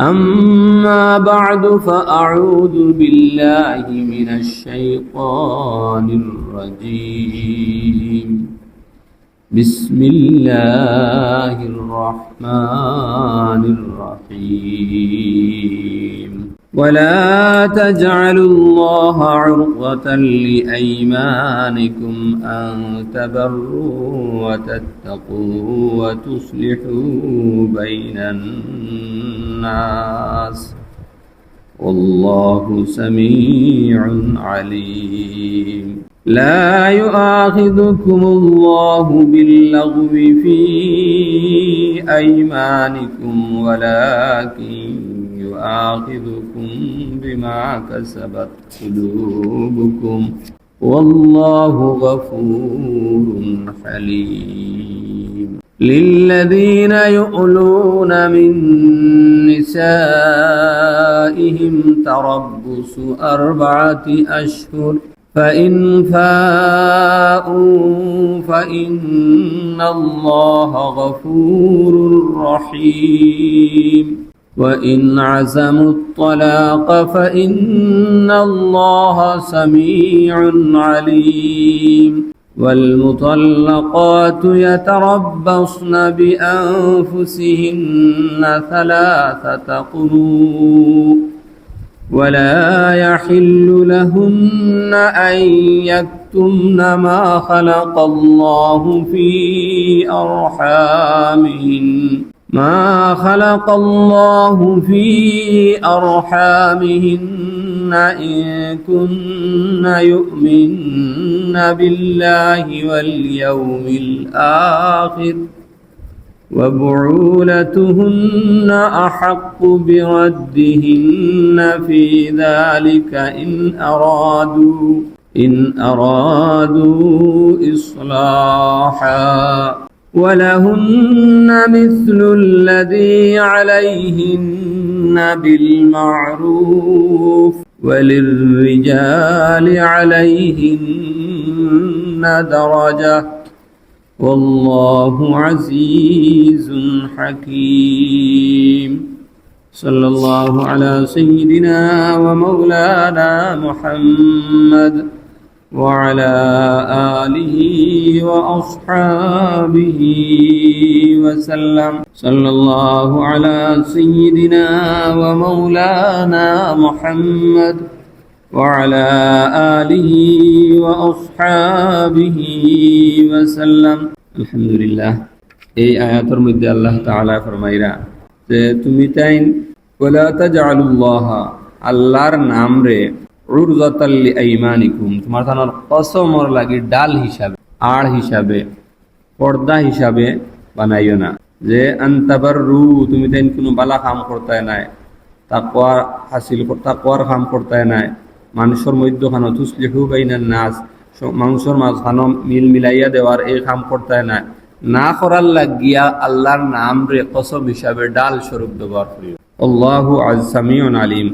أما بعد فأعوذ بالله من الشيطان الرجيم بسم الله الرحمن الرحيم ولا تجعلوا الله عرضة لأيمانكم أن تبروا وتتقوا وتصلحوا بين الناس والله سميع عليم لا يؤاخذكم الله باللغو في أيمانكم ولكن يؤاخذكم بما كسبت قلوبكم والله غفور حليم للذين يؤلون من نسائهم تربص 4 أشهر فإن فاءوا فإن الله غفور رحيم وإن عزموا الطلاق فإن الله سميع عليم والمطلقات يتربصن بأنفسهن 3 قروء ولا يحل لهن أن يكتمن ما خلق الله في أرحامهن إن كن يؤمن بالله واليوم الآخر وبعولتهن أحق بردهن في ذلك إن أرادوا إصلاحا ولهن مثل الذي عليهن بالمعروف وللرجال عليهن درجة والله عزيز حكيم صلى الله على سيدنا ومولانا محمد وعلى آله وأصحابه وسلم صلى الله على سيدنا ومولانا محمد وعلى آله وأصحابه وسلم الحمد لله এই আয়াতের মধ্যে আল্লাহ তাআলা ফরমাইরা যে তুমি তাইন ওয়ালা তাজআলুল্লাহ আল্লাহর নাম রে উরযাতাল লিআইমানিকুম তোমার তানোর কসমর লাগি ডাল হিসাবে আড় হিসাবে পর্দা হিসাবে বানাইও না যে আনতাবাররু তুমি তাইন কোনো বালা কাম করতে নাই তাকওয়া হাসিল তাকওয়ার কাম করতে নাই মানুষের মধ্যখানে তুসলিহু বাইনান নাস মানুষের মাঝখানে মিল মিলাইয়া দেওয়ার এই কাম করতে নাই না করার লাগিয়া আল্লাহর নাম রে কসম হিসাবে ডাল স্বরূপ ব্যবহার করিও আল্লাহু সামিউন আলিম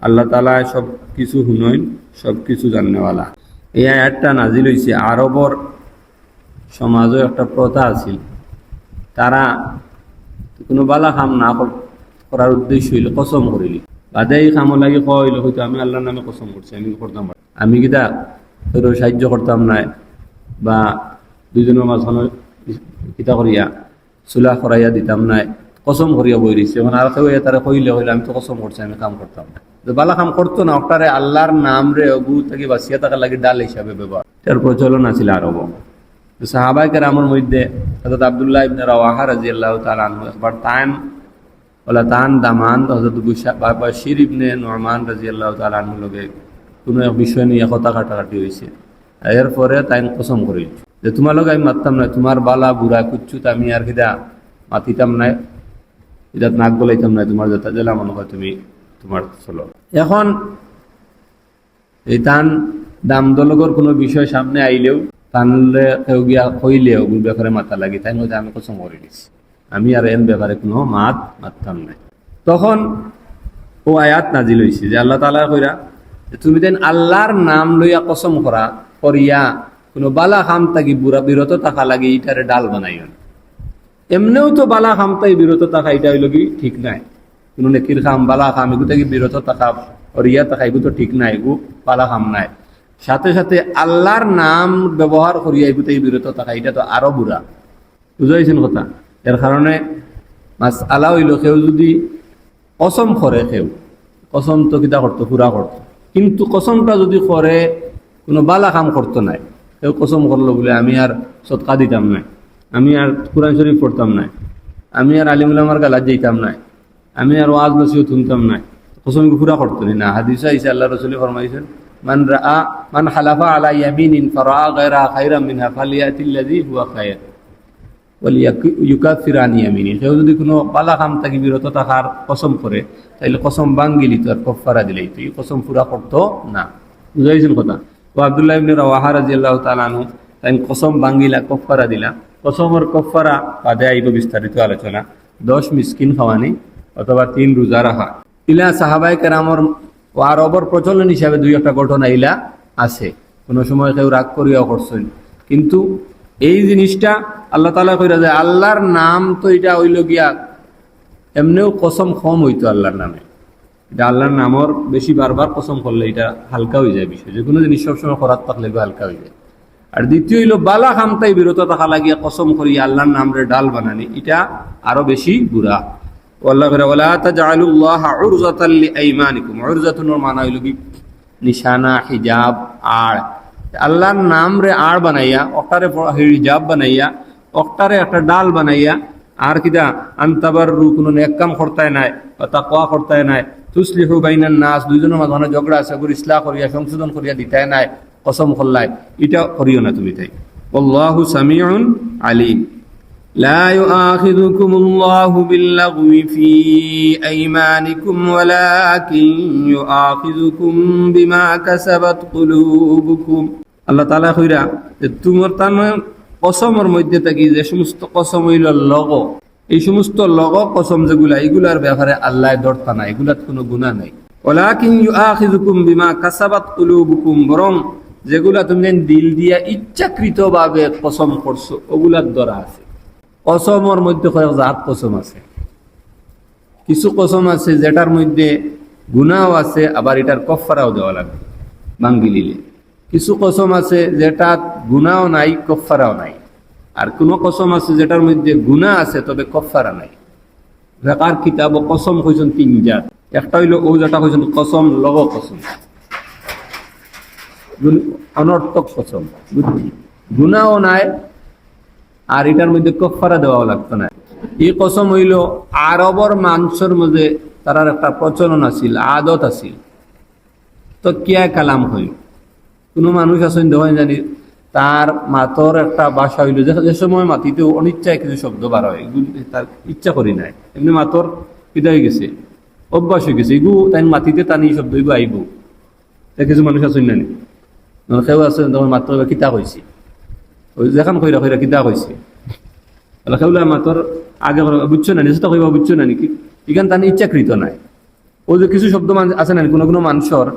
আল্লাহ তাআলা সব কিছু শুনইন সব কিছু জানেওয়ালা এই আয়াতটা নাজিল হইছে আরবর সমাজে একটা প্রথা আছিল তারা কোনো বালা কাম না করার উদ্দেশ্য হইল কসম করিলি বাদে এই কামও লাগি কইল হয়তো আমি আল্লাহর নামে কসম করছি আমি করতাম আমি কিতা তোর সাহায্য করতাম না বা দুজনের মাঝখানে কিতা করিয়া সুলাহ করাইয়া দিতাম না কসম করিয়া বই দিচ্ছে এখন আর কেউ তারা কইলে হইলে আমি তো কসম করছি আমি কাম করতাম না বালা কাম করতো না ওটারে আল্লাহর নাম রে অগু থেকে বাঁচিয়া থাকার লাগে ডাল হিসাবে ব্যবহার তার প্রচলন আছিল আরব সাহাবায়ে কেরামের মধ্যে হযরত আব্দুল্লাহ ইবনে রাওয়াহা রাদিয়াল্লাহু তাআলা আনহু একবার তান দামান হযরত বাশির ইবনে নুরমান রাদিয়াল্লাহু তাআলা আনহু লগে কোনো এক বিষয় নিয়ে কথা কাটাকাটি হয়েছে এরপরে তাই কসম করিল যে তোমার লগে আমি মারতাম না তোমার বালা বুড়া কুচ্ছুত আমি আর কিদা মাতিতাম না এটা নাক গলাইতাম না তোমার যথা জেলা মনে হয় তুমি তোমার চলো এখন এই তান দাম দলগর কোনো বিষয় সামনে আইলেও তানলে কেউ গিয়া কইলেও ব্যাপারে মাথা লাগি তাই মধ্যে আমি কসম করে দিচ্ছি আমি আর এন ব্যাপারে কোনো মারতাম না তখন ও আয়াত নাজিল হয়েছে যে আল্লাহ তাআলা কইরা তুমি দেন আল্লাহর নাম লইয়া কসম করিয়া কোনো বালা খাম তাকি বুড়া বিরত থাকা লাগে এটারে ডাল বানাইও না এমনিও তো বালা খাম তাই বিরত থাকা এটা হইল কি ঠিক নাই কোনো নেকির খাম বালা খাম এগু থেকে বিরত থাকা রিয়া থাকা এগু তো ঠিক নাই, এগু বালা খাম নাই। সাথে সাথে আল্লাহর নাম ব্যবহার করিয়া এগু থেকে বিরত থাকা এটা তো আরো বুড়া। বুঝাইছেন কথা? এর কারণে মাস আলা হইল কেউ যদি কসম করে, কেউ কসম তো কিতা করতো, পুরা করতো, কিন্তু কসমটা যদি করে কোনো বালা কাম করতো নাই, কেউ কসম করলো বলে আমি আর সৎকা দিতাম না, আমি আর কোরআন শরীফ পড়তাম না, আমি আর আলিম উলামার গালাত যাইতাম না, আমি আর ওয়াজ নসিহত শুনতাম না, কসম পুরা করতো না। হাদিসে আইছে আল্লাহ রাসূল ফরমাইছেন, মান হালাফা আলা ইয়ামিনিন ফারাআ গায়রা খায়রাম মিনহা ফালিয়াতিল্লাযী হুয়া খায়র ইউকাফির আন ইয়ামিনি। কেউ যদি কোনো বালা কাম থাকি বিরত থাকার কসম করে, তাইলে কসম ভাঙ্গিলি তো আর কফারা দিলেই তো, এই কসম পুরা করতো না। বুঝাইছেন কথা? তো আব্দুল্লাহ ইবনে রাওয়াহা রাদিয়াল্লাহু তাআলা আনহু তাই কসম ভাঙ্গিলা, কফারা দিলা। কসমের কফারা বাদে আইব বিস্তারিত আলোচনা। 10 মিসকিন খাওয়ানি অথবা 3 রোজা রাখা, ইলা সাহাবায়ে কেরামর ও আরবর প্রচলন হিসাবে 2-1টা ঘটনা ইলা আছে। কোনো সময় কেউ রাগ করিয়াও করছেন, কিন্তু এই জিনিসটা আল্লাহ তাআলা কইরা যায় আল্লাহর নাম তো এটা হইল গিয়া এমনিও কসম কম হইতো আল্লাহর নামে, এটা আল্লাহর নামর বেশি বারবার কসম করলে এটা হালকা হয়ে যায় বিষয়, যে কোনো জিনিস সবসময় করার থাকলে হালকা হয়ে যায়। আর দ্বিতীয় হইল বালা খামতাই বিরত থাকা লাগিয়া কসম করিয়া আল্লাহর নামরে ডাল বানানি, এটা আরো বেশি বুড়া। আল্লাহ কইরা ওয়ালা তাজআলুল্লাহ উরজাতাল লিআইমানিকুম, উরজাতুন মানা হইল কি নিশানা, হিজাব, আড়। আল্লাহর নাম রে আড় বানাইয়া, অক্টারে হিজাব বানাইয়া, অক্টারে একটা ডাল বানাইয়া, আর কিদা আনতাবার রু কোনো নেক কাম করতায় নাই, তাকওয়া করতায় নাই, তুসলিহু বাইনান নাস, দুইজনের মাঝখানে ঝগড়া আছে, ওগুলো ইসলাহ করিয়া সংশোধন করিয়া দিতায় নাই, কসম করলাই, এটা করিও না তুমি। তাই আল্লাহু সামিউন আলিম। লা ইউআখিযুকুমুল্লাহু বিল্লাগwi ফি আইমানিকুম ওয়ালাকিন ইউআখিযুকুম বিমা কাসাবাত কুলুবুকুম। আল্লাহ তাআলা কইরা যে তোমার তার কসমের মধ্যে থাকি যে সমস্ত কসম হইল লগ, এই সমস্ত লগ কসম যেগুলা, এগুলার ব্যাপারে আল্লাহ ধরতা নাই, এগুলার কোনো গুনাহ নাই। ওয়ালাকিন ইউআখিযুকুম বিমা কাসাবাত কুলুবুকুম, বরং যেগুলা তুমি দিল দিয়া ইচ্ছাকৃতভাবে কসম করছো ওগুলার ধরা আছে। কসমের মধ্যে কয়েক জাত কসম আছে, কিছু কসম আছে যেটার মধ্যে গুনাহও আছে, আবার এটার কফারাও দেওয়া লাগবে ভাঙ্গি লিলে। কিছু কসম আছে যেটা গুনাহও নাই, কফারাও নাই। আর কোনো কসম আছে যেটার মধ্যে গুনাহ আছে তবে কফারা নাই। ফিকহের কিতাব কসম কইছেন 3 জাত। একটা হইল ও যেটা কইছেন কসম লগ কসম, অনর্থক কসম, গুনাহও নাই আর এটার মধ্যে কফারা দেওয়া লাগতো না। এই কসম হইল আরবর মানুষের মধ্যে তার একটা প্রচলন আছিল, আদত আছিল। তো কিয়া কালাম হইল, কোনো মানুষ আছেন দেখেন জানি তার মাতর একটা বাসা হইল, যে সময় মাতিতে অনিচ্ছায় কিছু শব্দ বার হয়, এগুলো তার ইচ্ছা করি নাই, এমনি মাতর পিতা হয়ে গেছে, অভ্যাস হয়ে গেছে, এগু তাই মাতিতে টানি শব্দ এগু আইব। কিছু মানুষ আছেন জানি কেউ আছে তখন মাত্র কিতা কইছি, ওই যেখান কইরা কইরা কিতা কইছে কেউলা মাতর আগে বুঝছো না, নিজে তো কইবা বুঝছো না নাকি, এখান তার ইচ্ছাকৃত নাই। ও যে কিছু শব্দ আছে না কোনো কোনো মানুষের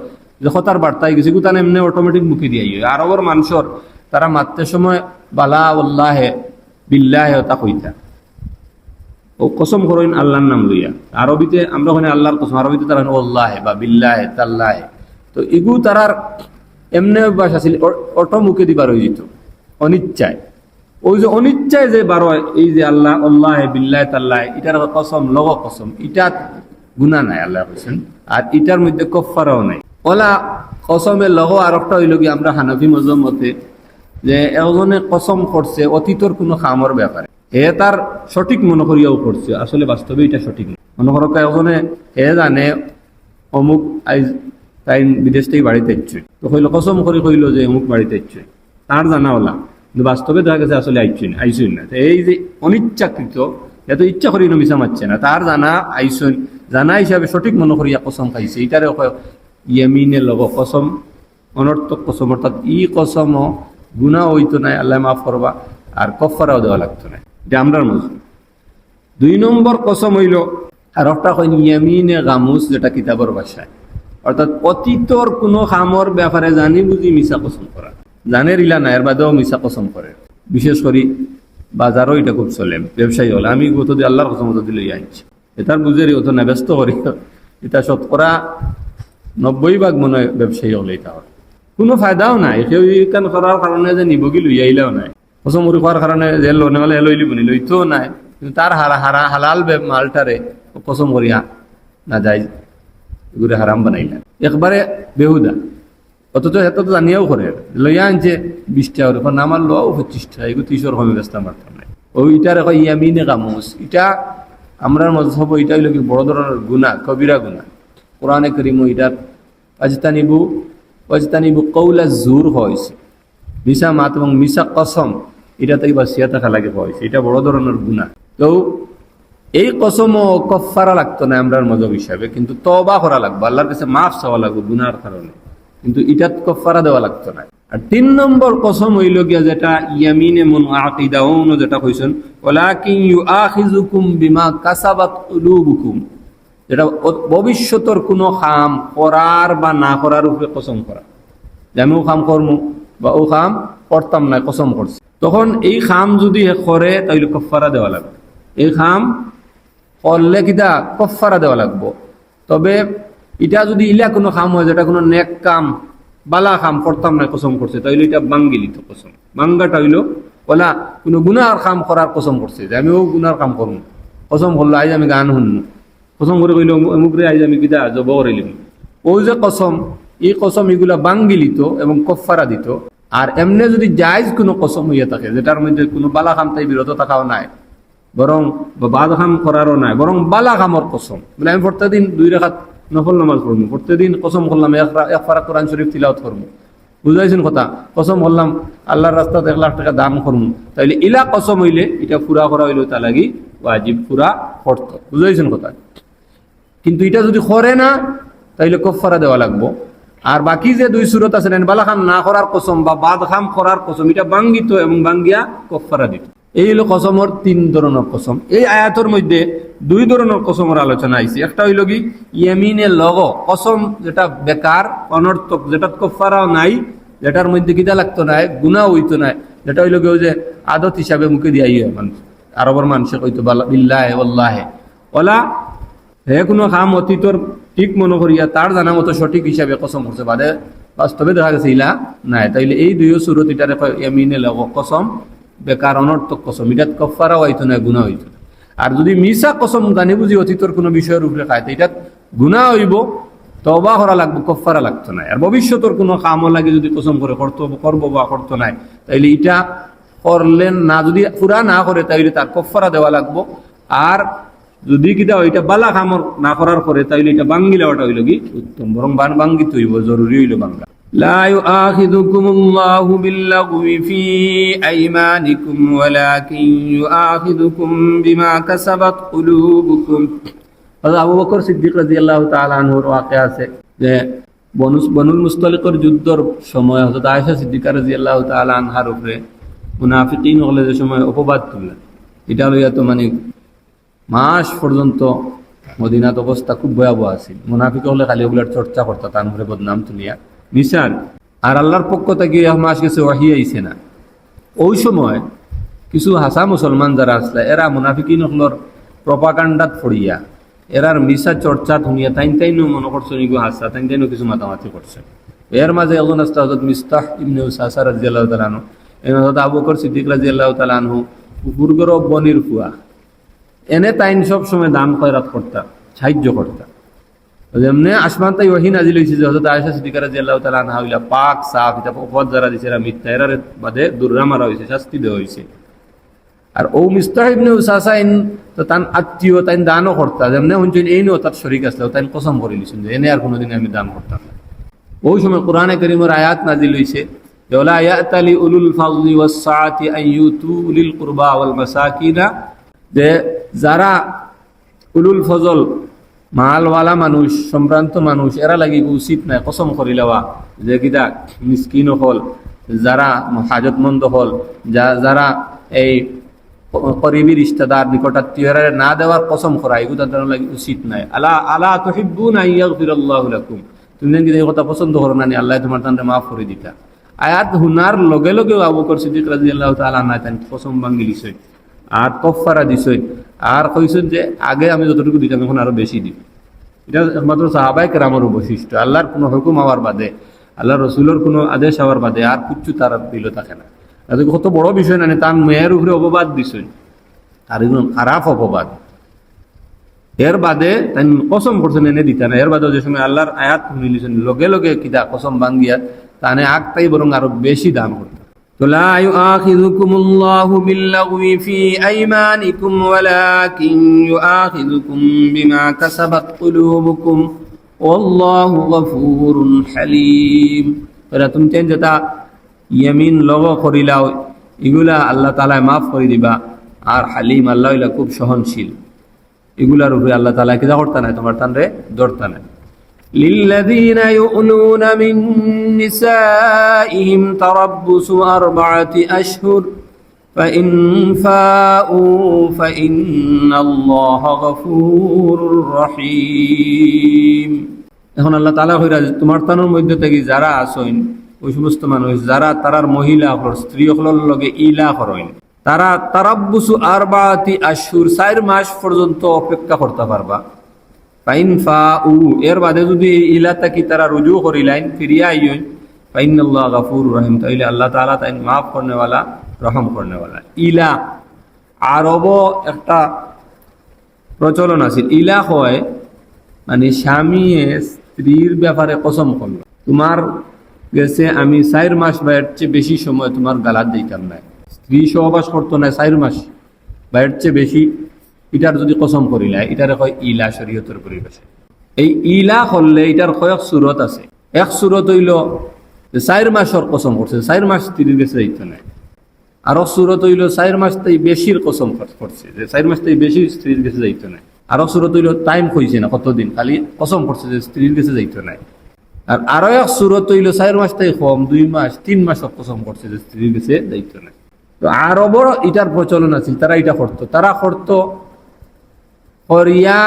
যে হতার বার্তায় গেছে, তার এমনি অটোমেটিক মুখে দিয়ে আরবর মানুষের তারা মারতে সময় বালা উল্লাহে বিল্লাহে তা কইতা, ও কসম করেন আল্লাহর নাম লইয়া। আরবিতে আমরা ওখানে আল্লাহর কসম, আরবিতে তারা ওল্লাহে বা বিল্লাহে তাল্লাহে। তো এগু তারার এমনি অভ্যাস আছিল, অটো মুখে দিবার হয়ে যেত অনিচ্ছায়। ওই যে অনিচ্ছায় যে বার হয় এই যে আল্লাহ আল্লাহে বিল্লাহে তাল্লাহে, এটার কসম লগ কসম, এটা গুনাহ নাই আল্লাহ বলছেন, আর এটার মধ্যে কফারাও নাই। ওলা কসমের লগ আর একটা হইল কি আমরা হানাফি মজহব মতে যে এজনে কসম করছে অতীতর কোনো খামর ব্যাপারে, হে তার সঠিক মনে করিয়াও করছে, আসলে বাস্তবে এটা সঠিক না। মনে করো এজনে হে জানে অমুক আইজ তাই বিদেশ থেকে বাড়িতে ইচ্ছে, তো হইলো কসম করে কইল যে অমুক বাড়িতে ইচ্ছে, তার জানা ওলা, কিন্তু বাস্তবে দেখা গেছে আসলে আইসুন না। এই যে অনিচ্ছাকৃত, এত ইচ্ছা করি মিশা মারছে না, তার জানা আইসুন, জানা হিসাবে সঠিক মনে করিয়া কসম খাইছে, এটারে ইয়ামিনের লগ কসম, অনর্থক কসম। অর্থাৎ ই কসম গুনাহ হইতো নাই, আল্লাহ মাফ করবা, আর কফারাও দেওয়া লাগতো না, এটা আমরার মজবুত। 2 নম্বর কসম হইল আর একটা কই ইয়ামিনে গামুস, যেটা কিতাবের ভাষায়, অর্থাৎ অতীতর কোনো খামর ব্যাপারে জানি বুঝি মিশা কসম করা, জানের ইলা না এর বাদেও মিশা কসম করে। বিশেষ করে বাজারও এটা খুব চলে, ব্যবসায়ী হলে আমি গত দিয়ে আল্লাহর কসম দিলে আনছি, এটার বুঝেরই হতো না, ব্যস্ত করি এটা শতকরা 90% মনে হয় ব্যবসায়ী হলে এটা হয়। কোনো ফায়দাও নাই, কেউ কান করার কারণে যে নিবগি লই আইলেও নাই, কসমুরি করার কারণে যে লোনে হলে লইলি বনি লইতেও নাই, কিন্তু তার হালাল মালটারে কসম করিয়া না যাই এগুলো হারাম বানাইলা একবারে বেহুদা। অথচ এত তো জানিয়াও করে লইয়া আনছে 20 টাকার উপর, নামার লো 25 টাকা, এগুলো 30 কমে ব্যস্ত মারতাম নাই। ওইটার এখন ইয়ামিনে কামুস, এটা আমরা মজহব, এটা হইল কি বড় ধরনের গুনাহ, কবিরা গুনাহ। কোরআনে কারীম এটার ওয়াজতানিবু কওলা জুর হয়েছে, মিশা মাত এবং মিশা কসম, এটা থেকে বাঁচিয়া থাকা লাগে হয়েছে, এটা বড় ধরনের গুনাহ। তো এই কসমও কফারা লাগতো না আমরার মজহব হিসাবে, কিন্তু তওবা করা লাগবে, আল্লাহর কাছে মাফ চাওয়া লাগবে গুনার কারণে, কিন্তু ইটাত কফারা দেওয়া লাগতো না। আর 3 নম্বর কসম হইল গিয়া যেটা ইয়ামিনে মুনআকিদা ওনো যেটা কইছেন, ওয়ালাকিন ইউআখিযুকুম বিমা কাসাবাত কুলুবুকুম, যেটা ভবিষ্যতের কোনো কাম করার বা না করার উপরে কসম করা, যে আমি ও কাম করমু বা ও কাম করতাম না কসম করছি, তখন এই কাম যদি করে তাহলে কফারা দেওয়া লাগবে। এই কাম করলে কিটা কফারা দেওয়া লাগবো। তবে এটা যদি ইলা কোনো কাম হয় যেটা কোনো নেক কাম বালা কাম করতাম না কসম করছে, তাইলে এটা বাঙ্গিলিত কসম। বাঙ্গাটা হইল বলা কোনো গুনার কাম করার কসম করছে, যে আমিও গুনার কাম করবো, কসম করলো আজ আমি গান শুনবো, কসম করে কইল অমুকরে আজ আমি কিটা জব করিলাম, ওই যে কসম, এই কসম এগুলা বাঙ্গিলিত এবং কফারা দিত। আর এমনি যদি জায়েজ কোনো কসম হইয়া থাকে যেটার মধ্যে কোনো বালা কাম তাই বিরত থাকাও নাই, বরং বাদ কাম করারও নাই, বরং বালা কামর কসম, বলে আমি প্রত্যেকদিন 2 রাকাত নফল নামাজ পড়বো, প্রত্যেকদিন কসম করলাম এক পারা কোরআন শরীফ তিলাওয়াত করবো, বুঝাইছেন কথা, কসম করলাম আল্লাহর রাস্তাতে 1 লাখ টাকা দান করবো, তাইলে ইলা কসম হইলে এটা পুরা করা হইলে তা লাগি ওয়াজিব পুরা করত, বুঝাইছেন কথা। কিন্তু এটা যদি করে না তাইলে কফারা দেওয়া লাগবো। আর বাকি যে 2 সূরত আছে বালা কাম না করার কসম বা বাদ কাম করার কসম, এটা বাঙ্গিত এবং বাঙ্গিয়া কফারা দিত। এই হলো কসমর 3 ধরনের কসম। এই আয়াতের মধ্যে 2 ধরনের কসমের আলোচনা আইছে। একটা হইল কি ইয়ামিনে লগ কসম, যেটা বেকার অনর্থক, যেটা কফারাও নাই, যেটার মধ্যে কিটা লাগতো না, গুনাহ হইতো না, যেটা হইল কি যে আদত হিসাবে মুখে দিয়াই মানুষ, আরবের মানুষে কইতো বিল্লাহি ওয়াল্লাহি, ওলা হে কোনো কাম অতীতর ঠিক মনে করিয়া তার জানা মতো সঠিক হিসাবে কসম করছে, বাদে বাস্তবে দেখা গেছে ইলা নাই, তাইলে এই 2 সূরত এটারে ইয়ামিনে লগ কসম, বেকার অনর্থক কসম, এটা কফারা হইতো না, গুনাহ হইতো। আর যদি মিশা কসম জানি বুঝি অতীতর কোনো বিষয়ের উপরে খায়, এটা গুনাহ হইব, তওবা করা লাগবে, কফারা লাগতো না। আর ভবিষ্যতের কোনো কামও লাগে যদি কসম করে করবো বা করতো নাই, তাইলে এটা করলেন না, যদি পুরা না করে তাইলে তার কফারা দেওয়া লাগবো। আর যদি কিটা ওইটা বালা কামর না করার পরে তাইলে এটা বাঙ্গি লেওয়াটা হইল কি উত্তম, বরং বাঙ্গিত হইব, জরুরি হইল বাঙ্গা। لا يؤاخذكم الله باللغو في أيمانكم ولكن يؤاخذكم بما كسبت قلوبكم। আবু বকর সিদ্দিক রাদিয়াল্লাহু তাআলা আনহুর ওয়াকিয়া আছে যে বনুল মুস্তালিকের যুদ্ধের সময় হযরত আয়েশা সিদ্দিকা রাদিয়াল্লাহু তাআলা আনহার উপরে মুনাফিকিন হলে যে সময় অপবাদ তুললেন, এটা লইয়া তো মানে মাস পর্যন্ত মদিনাত অবস্থা খুব ভয়াবহ আছে। মুনাফিক হলে খালি ওগুলার চর্চা করতো, তার উপরে বদনাম তুলিয়া নিশান। আর আল্লাহর পক্ষ থেকে মাস গেছে ওয়াহি আইছে না। ওই সময় কিছু হাসা মুসলমান যারা আসলে এরা মুনাফিকিন হলর প্রপাগান্ডাত পড়িয়া এরার মিশা চর্চা শুনিয়া তাইনও মনে করছে নিগো হাসা, তাইনও কিছু মাতামাতি করছে। এর মাঝে একজন আসতে হযরত মিস্তাহ ইবনে উসাসা রাদিয়াল্লাহু তাআলা আনহু, হযরত আবু বকর সিদ্দিক রাদিয়াল্লাহু তাআলা আনহু বুর্গর বনির ফুয়া, এনে তাইন সব সময় দান খয়রাত করতা, সাহায্য করতা। যেমনি আসমান তাই ওয়াহি নাজিল হইছে যে হযরত আয়েশা সিদ্দিকা রাদিয়াল্লাহু তাআলা আনহা হইলা পাক সাফ, এটা অপবাদ যারা দিছে এরা মিথ্যা, এরার বাদে দুররা মারা হইছে, শাস্তি দেওয়া হইছে। আর ও মিস্তাহ ইবনে উসাসা তো তান আত্মীয়, তাই দানও করতা, যেমনি হুনছেন এইও তার শরীক আসলে তাই কসম করে লিছেন যে এনে আর কোনোদিন আমি দান করতাম না। ওই সময় কোরআনে কারীমের আয়াত নাজিল হইছে যে ওয়ালা ইয়াতালি উলুল ফাযলি ওয়াস সাআতি আন ইউতু লিল কুরবা ওয়াল মাসাকিনা, যে যারা উলুল ফজল মালওয়ালা মানুষ, সম্ভ্রান্ত মানুষ, এরা লাগি উচিত নাই কসম করি লওয়া যে কিটা মিসকিন হল, যারা হাজতমন্দ হল, যারা এই করিবি রিশতেদার নিকটাত্মীয় না দেওয়ার কসম করা, এগুলো তাদের লাগি উচিত নাই। আলা তুহিব্বুনা ইয়াগফিরাল্লাহু লাকুম, তুমি নাকি এই কথা পছন্দ করো না, আল্লাহ তোমার তাদের মাফ করে দিতা। আয়াত হুনার লগে লগে আবু বকর সিদ্দিক রাদিয়াল্লাহু তাআলা আনহু তান কসম ভাঙি লিছে আর কফারা দিছে। আর কইছেন যে আগে আমি যতটুকু দিতাম এখন আরো বেশি দিব। এটা একমাত্র সাহাবায়ে কেরামের বৈশিষ্ট্য। আল্লাহর কোনো হুকুম হওয়ার বাদে, আল্লাহ রসুলের কোনো আদেশ হওয়ার বাদে আর কিচ্ছু তারা দিল থাকে না। তাদের কত বড় বিষয় না, তার মেয়ের উপরে অপবাদ দিছেন, আর একদম খারাপ অপবাদ। এর বাদে তাই কসম করছেন এনে দিতে না। এর বাদে যে সময় আল্লাহর আয়াত মিলিছেন লগে লগে কিতা কসম ভাঙ্গিয়া তানে আগটাই বরং আরো বেশি দান করত। তো লা ইউআখিযুকুমুল্লাহু বিল্লাগwi ফি আইমানিকুম ওয়ালাকিন ইউআখিযুকুম বিমা কাসাবাত কুলুবুকুম ওয়াল্লাহু গফুরুন হালিম। এরা তুমি যেটা ইয়ামিন লগ করিলাও এগুলা আল্লাহ তাআলা মাফ করে দিবা। আর হালিম, আল্লাহ হইলা খুব সহনশীল। এগুলার উপরে আল্লাহ তাআলা কিদা করতা নাই, তোমার তানরে ধরতা নাই। লিল্লাযীনা ইউলুনা মিন নিসাইহিম তারাব্বুসু আরবাআতি আশহুর ফাইন ফাউ ফাইন্নাল্লাহা গফুরুর রহিম। এখন আল্লাহ তাআলা কইরা তোমার তানোর মধ্যে থেকে যারা আসইন ওই সমস্ত মানুষ যারা তারার মহিলা হল স্ত্রী হলর লগে ইলা করেন, তারা তারাব্বুসু আরবাআতি আশহুর 4 মাস পর্যন্ত অপেক্ষা করতে পারবা। ফাইন ফাউ এর বাদে যদি ইলা তাকি তারা রুজু করিলাইন ফিরিয়া আইয়ন ফাইন্নাল্লাহা গফুরুর রহিম, তাইলে আল্লাহ তাআলা তাই মাফ করনে वाला রহম করনে वाला। ইলা আরব একটা প্রচলন আছে, ইলা হয় মানে স্বামী স্ত্রীর ব্যাপারে কসম করল, তোমার গেছে আমি 4 মাস বাইরের চেয়ে বেশি সময় তোমার গালাত দিতাম না, স্ত্রী সহবাস করতো না 4 মাস বাইরের চেয়ে বেশি, এটার যদি কসম করিলা এটার কয় ইলা শরীয়তের পরিবেশে। এই ইলা করলে এটার কয়েক সুরত আছে। এক সুরত হইল 4 মাসের কসম করছে, 4 মাস স্ত্রীর কাছে যাইত না। আরো সুরত হইল 4 মাস তাই বেশির কসম করছে, যে 4 মাস তাই বেশি স্ত্রীর কাছে যাইত না। আরো সুরত হইল টাইম কইছে না কতদিন, খালি কসম করছে যে স্ত্রীর কাছে যাইত না। আর আরো এক সুরত হইল 4 মাস তাই কম 2 মাস 3 মাস কসম করছে যে স্ত্রীর কাছে যাইত না। তো আরবর এটার প্রচলন আছে, তারা এটা করতো, তারা করতো করিয়া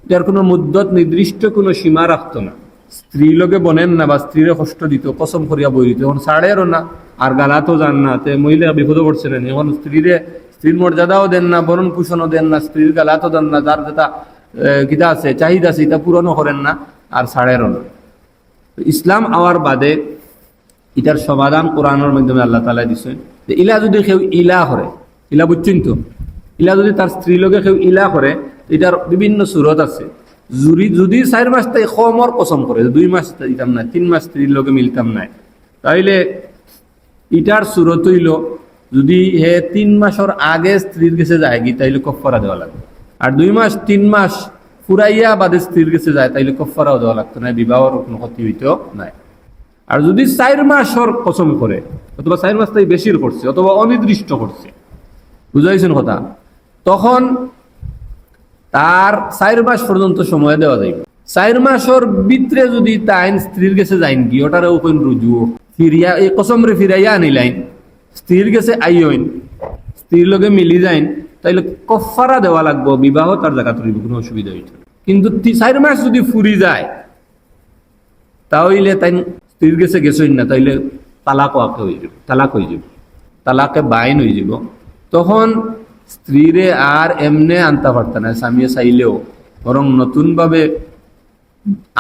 এটার কোনো মুদ্দত নির্দিষ্ট কোনো সীমা রাখতো না। স্ত্রী লোকে বনেন না বা স্ত্রীরে কষ্ট দিত, কসম করিয়া বই দিত, এখন ছাড়েরও না আর গালাতো যান না, তে মহিলা বিপদে পড়ছে না। এখন স্ত্রীর মর্যাদাও দেন না, বরণ পোষণও দেন না, স্ত্রীর গালাতো দেন না, যার যেটা কিতা আছে চাহিদা আছে এটা পূরণও করেন না আর ছাড়েরও না। ইসলাম আওয়ার বাদে এটার সমাধান কোরআনের মাধ্যমে আল্লাহ তাআলা দিছেন যে ইলা যদি কেউ ইলা করে, ইলা বুঝছেন তো, ইলা যদি তার স্ত্রী লোকে কেউ ইলা করে এটার বিভিন্ন সুরত আছে। যদি 4 মাস তাই কমর কসম করে 2 মাস দিতাম না 3 মাস স্ত্রীর লোকে মিলতাম না, তাইলে এটার সুরত হইল যদি হে 3 মাসের আগে স্ত্রীর কাছে যায় গি তাইলে কফারা দেওয়া লাগবে। আর 2 মাস 3 মাস ফুরাইয়া বাদে স্ত্রীর কাছে যায় তাইলে কফারাও দেওয়া লাগতো না, বিবাহর কোনো ক্ষতি হইতো নাই। আর যদি 4 মাসের কসম করে অথবা 4 মাস তাই বেশির করছে অথবা অনির্দিষ্ট করছে, বুঝাইছেন কথা, তখন তার 4 মাস পর্যন্ত সময় দেওয়া যাইবে। 4 মাসের ভিতরে যদি তাইন স্ত্রীর কাছে যাইন কি ওটারও কোন রুজু ফিরিয়া এই কসম রে ফিরাইয়া আনিলাইন স্ত্রীর কাছে আইয়ইন স্ত্রীর লগে মিলি যাইন তাইলে কফারা দেওয়া লাগবো, বিবাহ তার জায়গা তৈরি কোনো অসুবিধা হইত না। কিন্তু 4 মাস যদি ফুরি যায় তাহলে তাই স্ত্রীর কাছে গেছইন না, তাইলে তালাক হয়ে যাব, তালাক হয়ে যাব, তালাকে বাইন হয়ে যাব। তখন স্ত্রীরে আর এমনে আনতে পারত না স্বামী চাইলেও, বরং নতুন ভাবে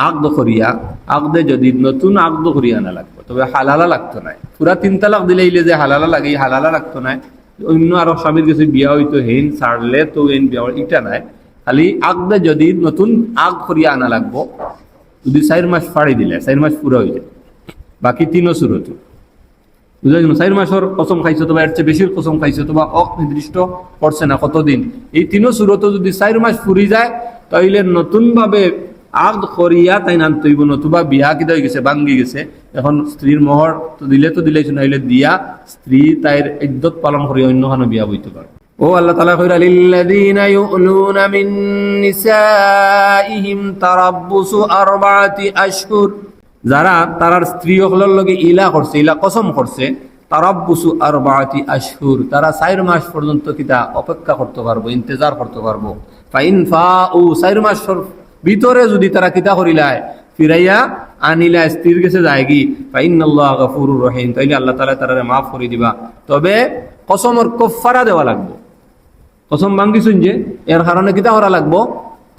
আকদ করিয়া আকদে যদি নতুন আকদ করিয়া আনা লাগবে, তবে হালালা লাগতো না। পুরা 3 তালাক দিলে যে হালালা লাগে হালালা লাগতো না। অন্য আরো স্বামীর কাছে বিয়া হইতো হেন ছাড়লে তো হেন বিয়া এটা নাই, খালি আকদে যদি নতুন আগ করিয়া আনা লাগবো। যদি 4 মাস ফাড়ি দিলে 4 মাস পুরা হয়ে যায়, বাকি 3 সুরত বুঝাই 4 মাসের কসম খাইছো তো বা এর চেয়ে বেশির কসম খাইছো তো বা অনির্দিষ্ট করছে না কতদিন, এই 3 সুরত যদি 4 মাস ফুরি যায় তাইলে নতুন ভাবে আগদ করিয়া তাই নানতে হইব, নতুবা বিয়া কিদা হয়ে গেছে ভাঙ্গি গেছে। এখন স্ত্রীর মোহর তো দিলেই নাইলে দিয়া স্ত্রী তাইর ইদ্যত পালন করিয়া অন্য কোনো বিয়া বইতে পারে। ও আল্লাহ তাআলা কইরা লিল্লাযীনা ইউলুনা মিন নিসাইহিম তারাব্বুসু 4 আশহুর, যারা তারার স্ত্রী হকলের লগে ইলা করছে, ইলা কসম করছে, তারাব্বুসু 4 আশহুর, তারা 4 মাস পর্যন্ত কিতা অপেক্ষা করতে পারবো, ইন্তজার করতে পারবো। ফাইন ফাউ 4 মাসের ভিতরে যদি তারা কিতা করিলায় ফিরাইয়া আনিলা স্ত্রীর কাছে যায় কি ফাইন্নাল্লাহা গফুরুর রহিম, তাইলে আল্লাহ তাআলা তারারে মাফ করে দিবা। তবে কসমের কফারা দেওয়া লাগবে, কসম ভাঙ্গিছুন যে এর কারণে কিতা করা লাগবো,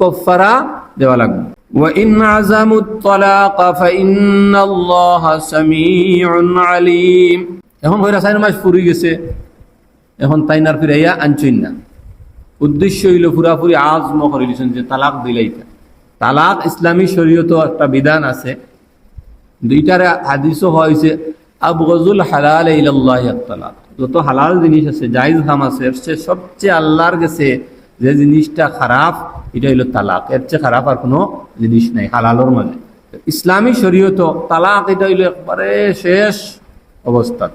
কফারা দেওয়া লাগবে। وَإِنْ عَزَمُوا الطَّلَاقَ فَإِنَّ اللَّهَ سَمِيعٌ عَلِيمٌ। এখন হইরা 4 মাস ফুরি গেছে, এখন তাইনার ফিরাইয়া আনছইন না। উদ্দেশ্য হইল পুরাপুরি আজম করে দিয়েছেন যে তালাক দিলাইতা। তালাক ইসলামী শরীয়ত একটা বিধান আছে, দুইটার হাদিসও হয়েছে আবগযুল হালাল ইলাল্লাহি আত-তালাক। যত হালাল জিনিস আছে, জায়েজ হাম আছে, এর চেয়ে সবচেয়ে আল্লাহর কাছে যে জিনিসটা খারাপ এটা হইল তালাক। এর চেয়ে খারাপ আর কোনো জিনিস নাই হালালর মাঝে। ইসলামী শরীয়ত তালাক এটা হইল একবারে শেষ অবস্থা।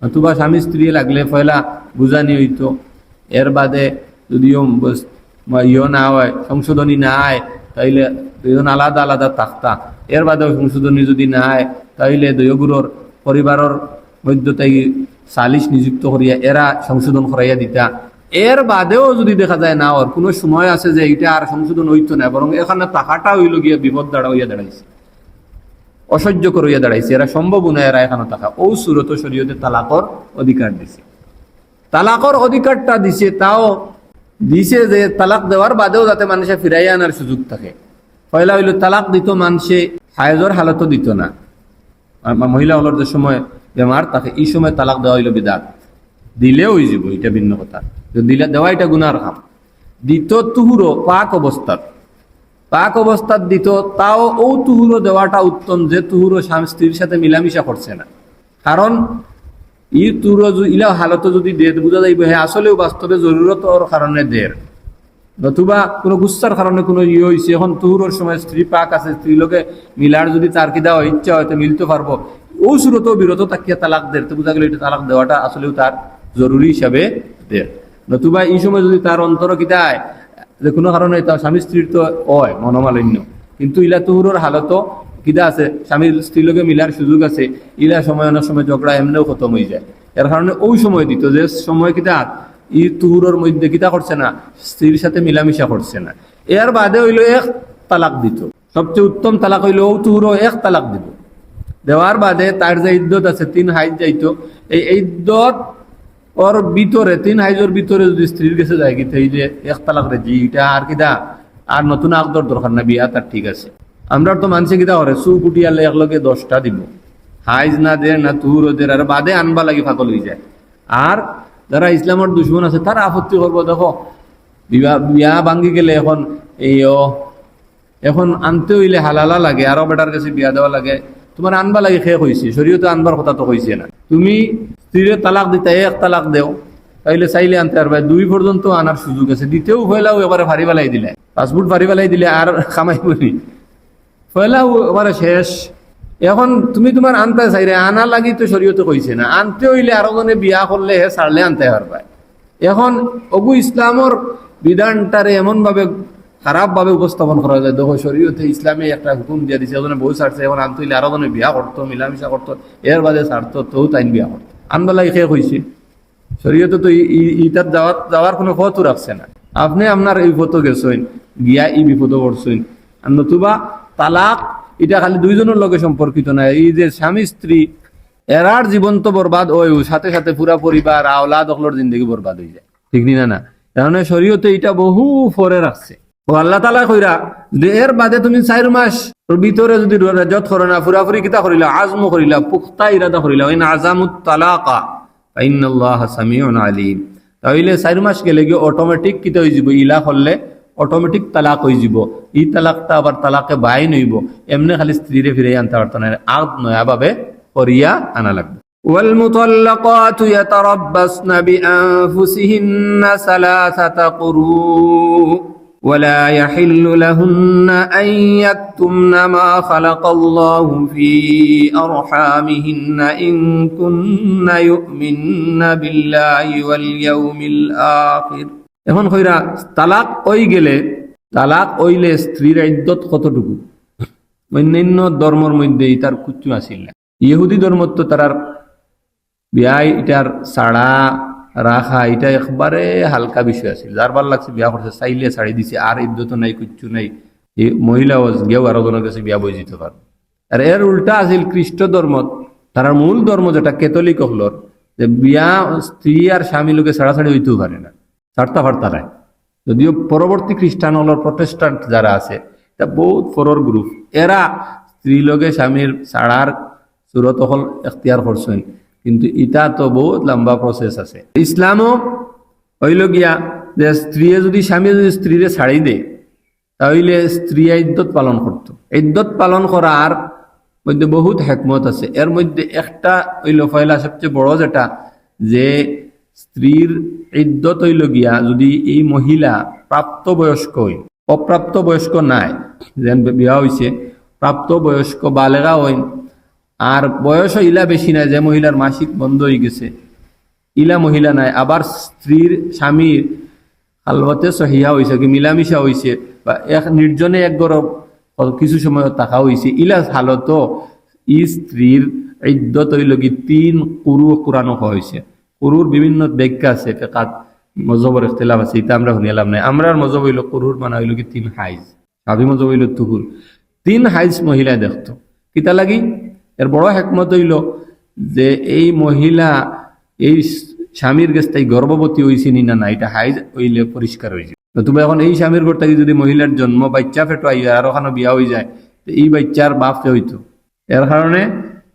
নতুবা স্বামী স্ত্রী লাগলে পয়লা বুঝানি হইতো, এর বাদে যদিও না হয়, সংশোধনী না হয়, তাইলে দুজন আলাদা আলাদা থাকতা। এর বাদেও সংশোধনী যদি না হয়, তাইলে দুয়োগুলোর পরিবারের মধ্যে তাই সালিশ নিযুক্ত করিয়া এরা সংশোধন করাইয়া দিতা। এর বাদেও যদি দেখা যায় না, ওর কোনো সময় আছে যে এটা আর সংশোধন হইতো না, বরং এখানে টাকাটা হইল গিয়া বিপদ হইয়া দাঁড়াইছে, অসহ্য করিয়া দাঁড়াইছে, এরা সম্ভব না এরা এখানে থাকা। ও সুরত শরীয়তে তালাকর অধিকার দিছে। তালাকর অধিকারটা দিছে, তাও দিছে যে তালাক দেওয়ার বাদেও যাতে মানুষে ফিরাইয়া আনার সুযোগ থাকে। পয়লা হইল তালাক দিত মানুষে হায়জর হালতও দিত না, মহিলা হলোর যে সময় বেমার তাকে এই সময় তালাক দেওয়া হইল বিদাত। দিলেও হয়ে যাব, এটা ভিন্ন কথা, দিলে দেওয়া এটা গুনার কাম। দিত তুহুরো পাক অবস্থাত দিত, তাও ও তুহুরো দেওয়াটা উত্তম যে তুহুরো স্বামী স্ত্রীর সাথে মিলামিশা করছে না। কারণ ই তুহুরো ইলা হালত যদি দেয় বোঝা যাইব হ্যাঁ আসলেও বাস্তবে জরুরতর কারণে দের, নতুবা কোনো গুচ্ছার কারণে কোনো ইয়ে হয়েছে। এখন তুহুরোর সময় স্ত্রী পাক আছে, স্ত্রী লোকে মিলার যদি তার কি দেওয়া ইচ্ছা হয়তো মিলতে পারবো, ও সুরত বিরত তাকিয়া তালাক দের, তো বোঝা গেল এটা তালাক দেওয়াটা আসলেও তার জরুরি হিসাবে দের। নতুবা এই সময় যদি তার অন্তর কিতায় যে কোনো কারণে তার স্বামী স্ত্রীর তো হয় মনোমালিন্য, কিন্তু ইলা তুহুরোর হালত কিদা আছে, স্বামীর স্ত্রী লোকে মিলার সুযোগ আছে, ইলা সময় অনেক সময় ঝগড়া এমনিও খতম হয়ে যায়। এর কারণে ওই সময় দিত যে সময় কিতা ই তুহুরোর মধ্যে কিতা করছে না, স্ত্রীর সাথে মিলামিশা করছে না। এর বাদে হইল এক তালাক দিত, সবচেয়ে উত্তম তালাক হইল ও তুহুরো এক তালাক দিব। দেওয়ার বাদে তার যে ইদ্যত আছে 3 হাইজ যাইতো, এই ইদ্যত ওর ভিতরে 3 হাইজের ভিতরে যদি স্ত্রীর কাছে যায় কি এই যে এক তালাক রে জি এটা আর কিতা আর নতুন আকদর দরকার না, বিয়া তার ঠিক আছে। আমরা তো মানছে কিতা করে সুকুটি আলে একলগে 10টা দিব, হাইজ না দে না তুহুরো দের, আর বাদে আনবা লাগি ফাকল হয়ে যায়। আর যারা ইসলামের দুশ্মন আছে তারা আপত্তি করবো, দেখো বিয়া ভাঙ্গি গেলে এখন আনতে হইলে হালালা লাগে, আরো বেটার কাছে বিয়া দেওয়া লাগে, তোমার আনবা লাগে খেয়ে কইছে, শরীয়তে আনবার কথা তো কইছে না। তুমি স্ত্রীর তালাক দিতে এক তালাক দেও, তাইলে চাইলে আনতে পারবে, 2 পর্যন্ত আনার সুযোগ আছে। দিতেও ফয়লাও এবারে ভারী বেলাই দিলে, পাসপোর্ট ভারী বেলাই দিলে আর খামাইবনি, ফয়লাও এবারে শেষ। এখন তুমি তোমার আনতে চাইরে আনা লাগি তো শরীয়তে কইছে না, আনতে হইলে আরো জনে বিয়া করলে হে ছাড়লে আনতে পারবে। এখন অবু ইসলামর বিধানটারে এমন ভাবে খারাপ ভাবে উপস্থাপন করা যায়, দেখো শরীয়তে ইসলামে একটা হুকুম দিয়ে দিচ্ছে, ওজনে বউ ছাড়ছে, এখন আনতে হইলে আরো জনে বিয়া করতো, মিলামিশা করতো, এর বাদে ছাড়তো, তো তাই বিয়া করতো, আনবা লাগে খেয়ে কইছে। শরীয়তে তো ইটার যাওয়ার কোনো পথও রাখছে না। আপনি আপনার এই পথ গেছেন গিয়া এই বিপদ পড়ছেন। আর নতুবা তালাক এটা খালি 2 জনের লগে সম্পর্কিত না, এই যে স্বামী স্ত্রী এরার জীবন তো বরবাদ ওই সাথে সাথে পুরা পরিবার আওলাদ অকলর জিন্দগি বরবাদ হয়ে যায়, ঠিক না? না, কারণ শরীয়তে এটা বহু পরে রাখছে। ও আল্লাহ তাআলা কইরা যে এর বাদে তুমি 4 মাস ভিতরে যদি রাজত করো না, পুরাপুরি কিতা করিলা, আজম করিলা, পুখতা ইরাদা করিলা, ইন আযামুত তালাকা ইন্নাল্লাহা সামিউন আলিম, তাইলে 4 মাস গেলে গিয়ে অটোমেটিক কিতা হয়ে যাব, ইলা করলে অটোমেটিক তালাক হয়ে যাব। এই তালাকটা আবার তালাকে বাইন হইব, এমনি খালি স্ত্রীরে ফিরে আনতে পারত না, আগ নয়াভাবে করিয়া আনা লাগবে। والمطلقات يتربصن بأنفسهن 3 قروء ولا يحل لهن أن يكتمن ما خلق الله في أرحامهن إن كن يؤمن بالله واليوم الآخر। এখন কইরা তালাক ওই গেলে, তালাক ওইলে স্ত্রীর ইদ্যত কতটুকু? অন্যান্য ধর্মের মধ্যে তার কুচ্ছু আসিল না। ইহুদি ধর্ম তো তার বিয়া এটার ছাড়া রাখা এটা একবারে হালকা বিষয় আছিল, যার ভাল লাগছে বিয়া করছে, চাইলে ছাড়ি দিছে, আর ইদ্যত নাই, কুচ্ছু নাই, এই মহিলাও গেও আরো জনের কাছে বিয়া বই যেতে পারে। আর এর উল্টা আছিল খ্রিস্ট ধর্ম, তার মূল ধর্ম যেটা ক্যাথলিক হলর, যে বিয়া স্ত্রী আর স্বামী লোকে ছাড়াছাড়ি হইতেও পারে না। ছাড়তা ফাড়তা নাই। যদিও পরবর্তী খ্রিস্টান হল প্রটেস্ট্যান্ট যারা আছে এটা বহুত ফরর গ্রুপ, এরা স্ত্রী লোকে স্বামীর ছাড়ার সুরত হল এখতিয়ার করছেন, কিন্তু ইটা তো বহুত লম্বা প্রসেস আছে। ইসলামও হইল গিয়া যে স্বামী যদি স্ত্রীরে ছাড়ি দেয় তাহলে স্ত্রী ইদ্যত পালন করত। ইদ্যত পালন করার মধ্যে বহুত হেকমত আছে। এর মধ্যে একটা হইল পয়লা সবচেয়ে বড় যেটা, যে স্ত্রীর ইদ্যত হইল গিয়া যদি এই মহিলা প্রাপ্তবয়স্ক হই, অপ্রাপ্ত বয়স্ক নাই, যেন বিয়া হয়েছে প্রাপ্ত বয়স্ক বালেগা হইন, আর বয়স ইলা বেশি নাই, যে মহিলার মাসিক বন্ধ হয়ে গেছে ইলা মহিলা নাই, আবার স্ত্রীর স্বামীর হালবতে সহিয়া হয়েছে কি মিলামিশা হয়েছে, বা এক নির্জনে এক গরব কিছু সময় থাকা হয়েছে, ইলা হালত ই স্ত্রীর ইদ্যত হইল কি 3 কুরু কোরআনো হয়েছে। কুরুর বিভিন্ন ব্যাখ্যা আছে, ফিকাত মজহবের ইখতিলাফ আছে, এটা আমরা শুনিলাম না। আমরার মজহব হইল কুরুর মানে হইল কি 3 হাইজ, সাফি মজহব হইল তুহুর। 3 হাইজ মহিলা দেখতো কিতা লাগি, এর বড় হেকমত হইল যে এই মহিলা এই স্বামীর কাছ থেকে গর্ভবতী হয়েছে নি না, এটা হাইজ হইলে পরিষ্কার হয়ে যায়। তুমি এখন এই স্বামীর ঘর থেকে যদি মহিলার জন্ম বাচ্চা ফেটো আই আর ওখানে বিয়া হয়ে যায়, তো এই বাচ্চার বাপ কে হইতো। এর কারণে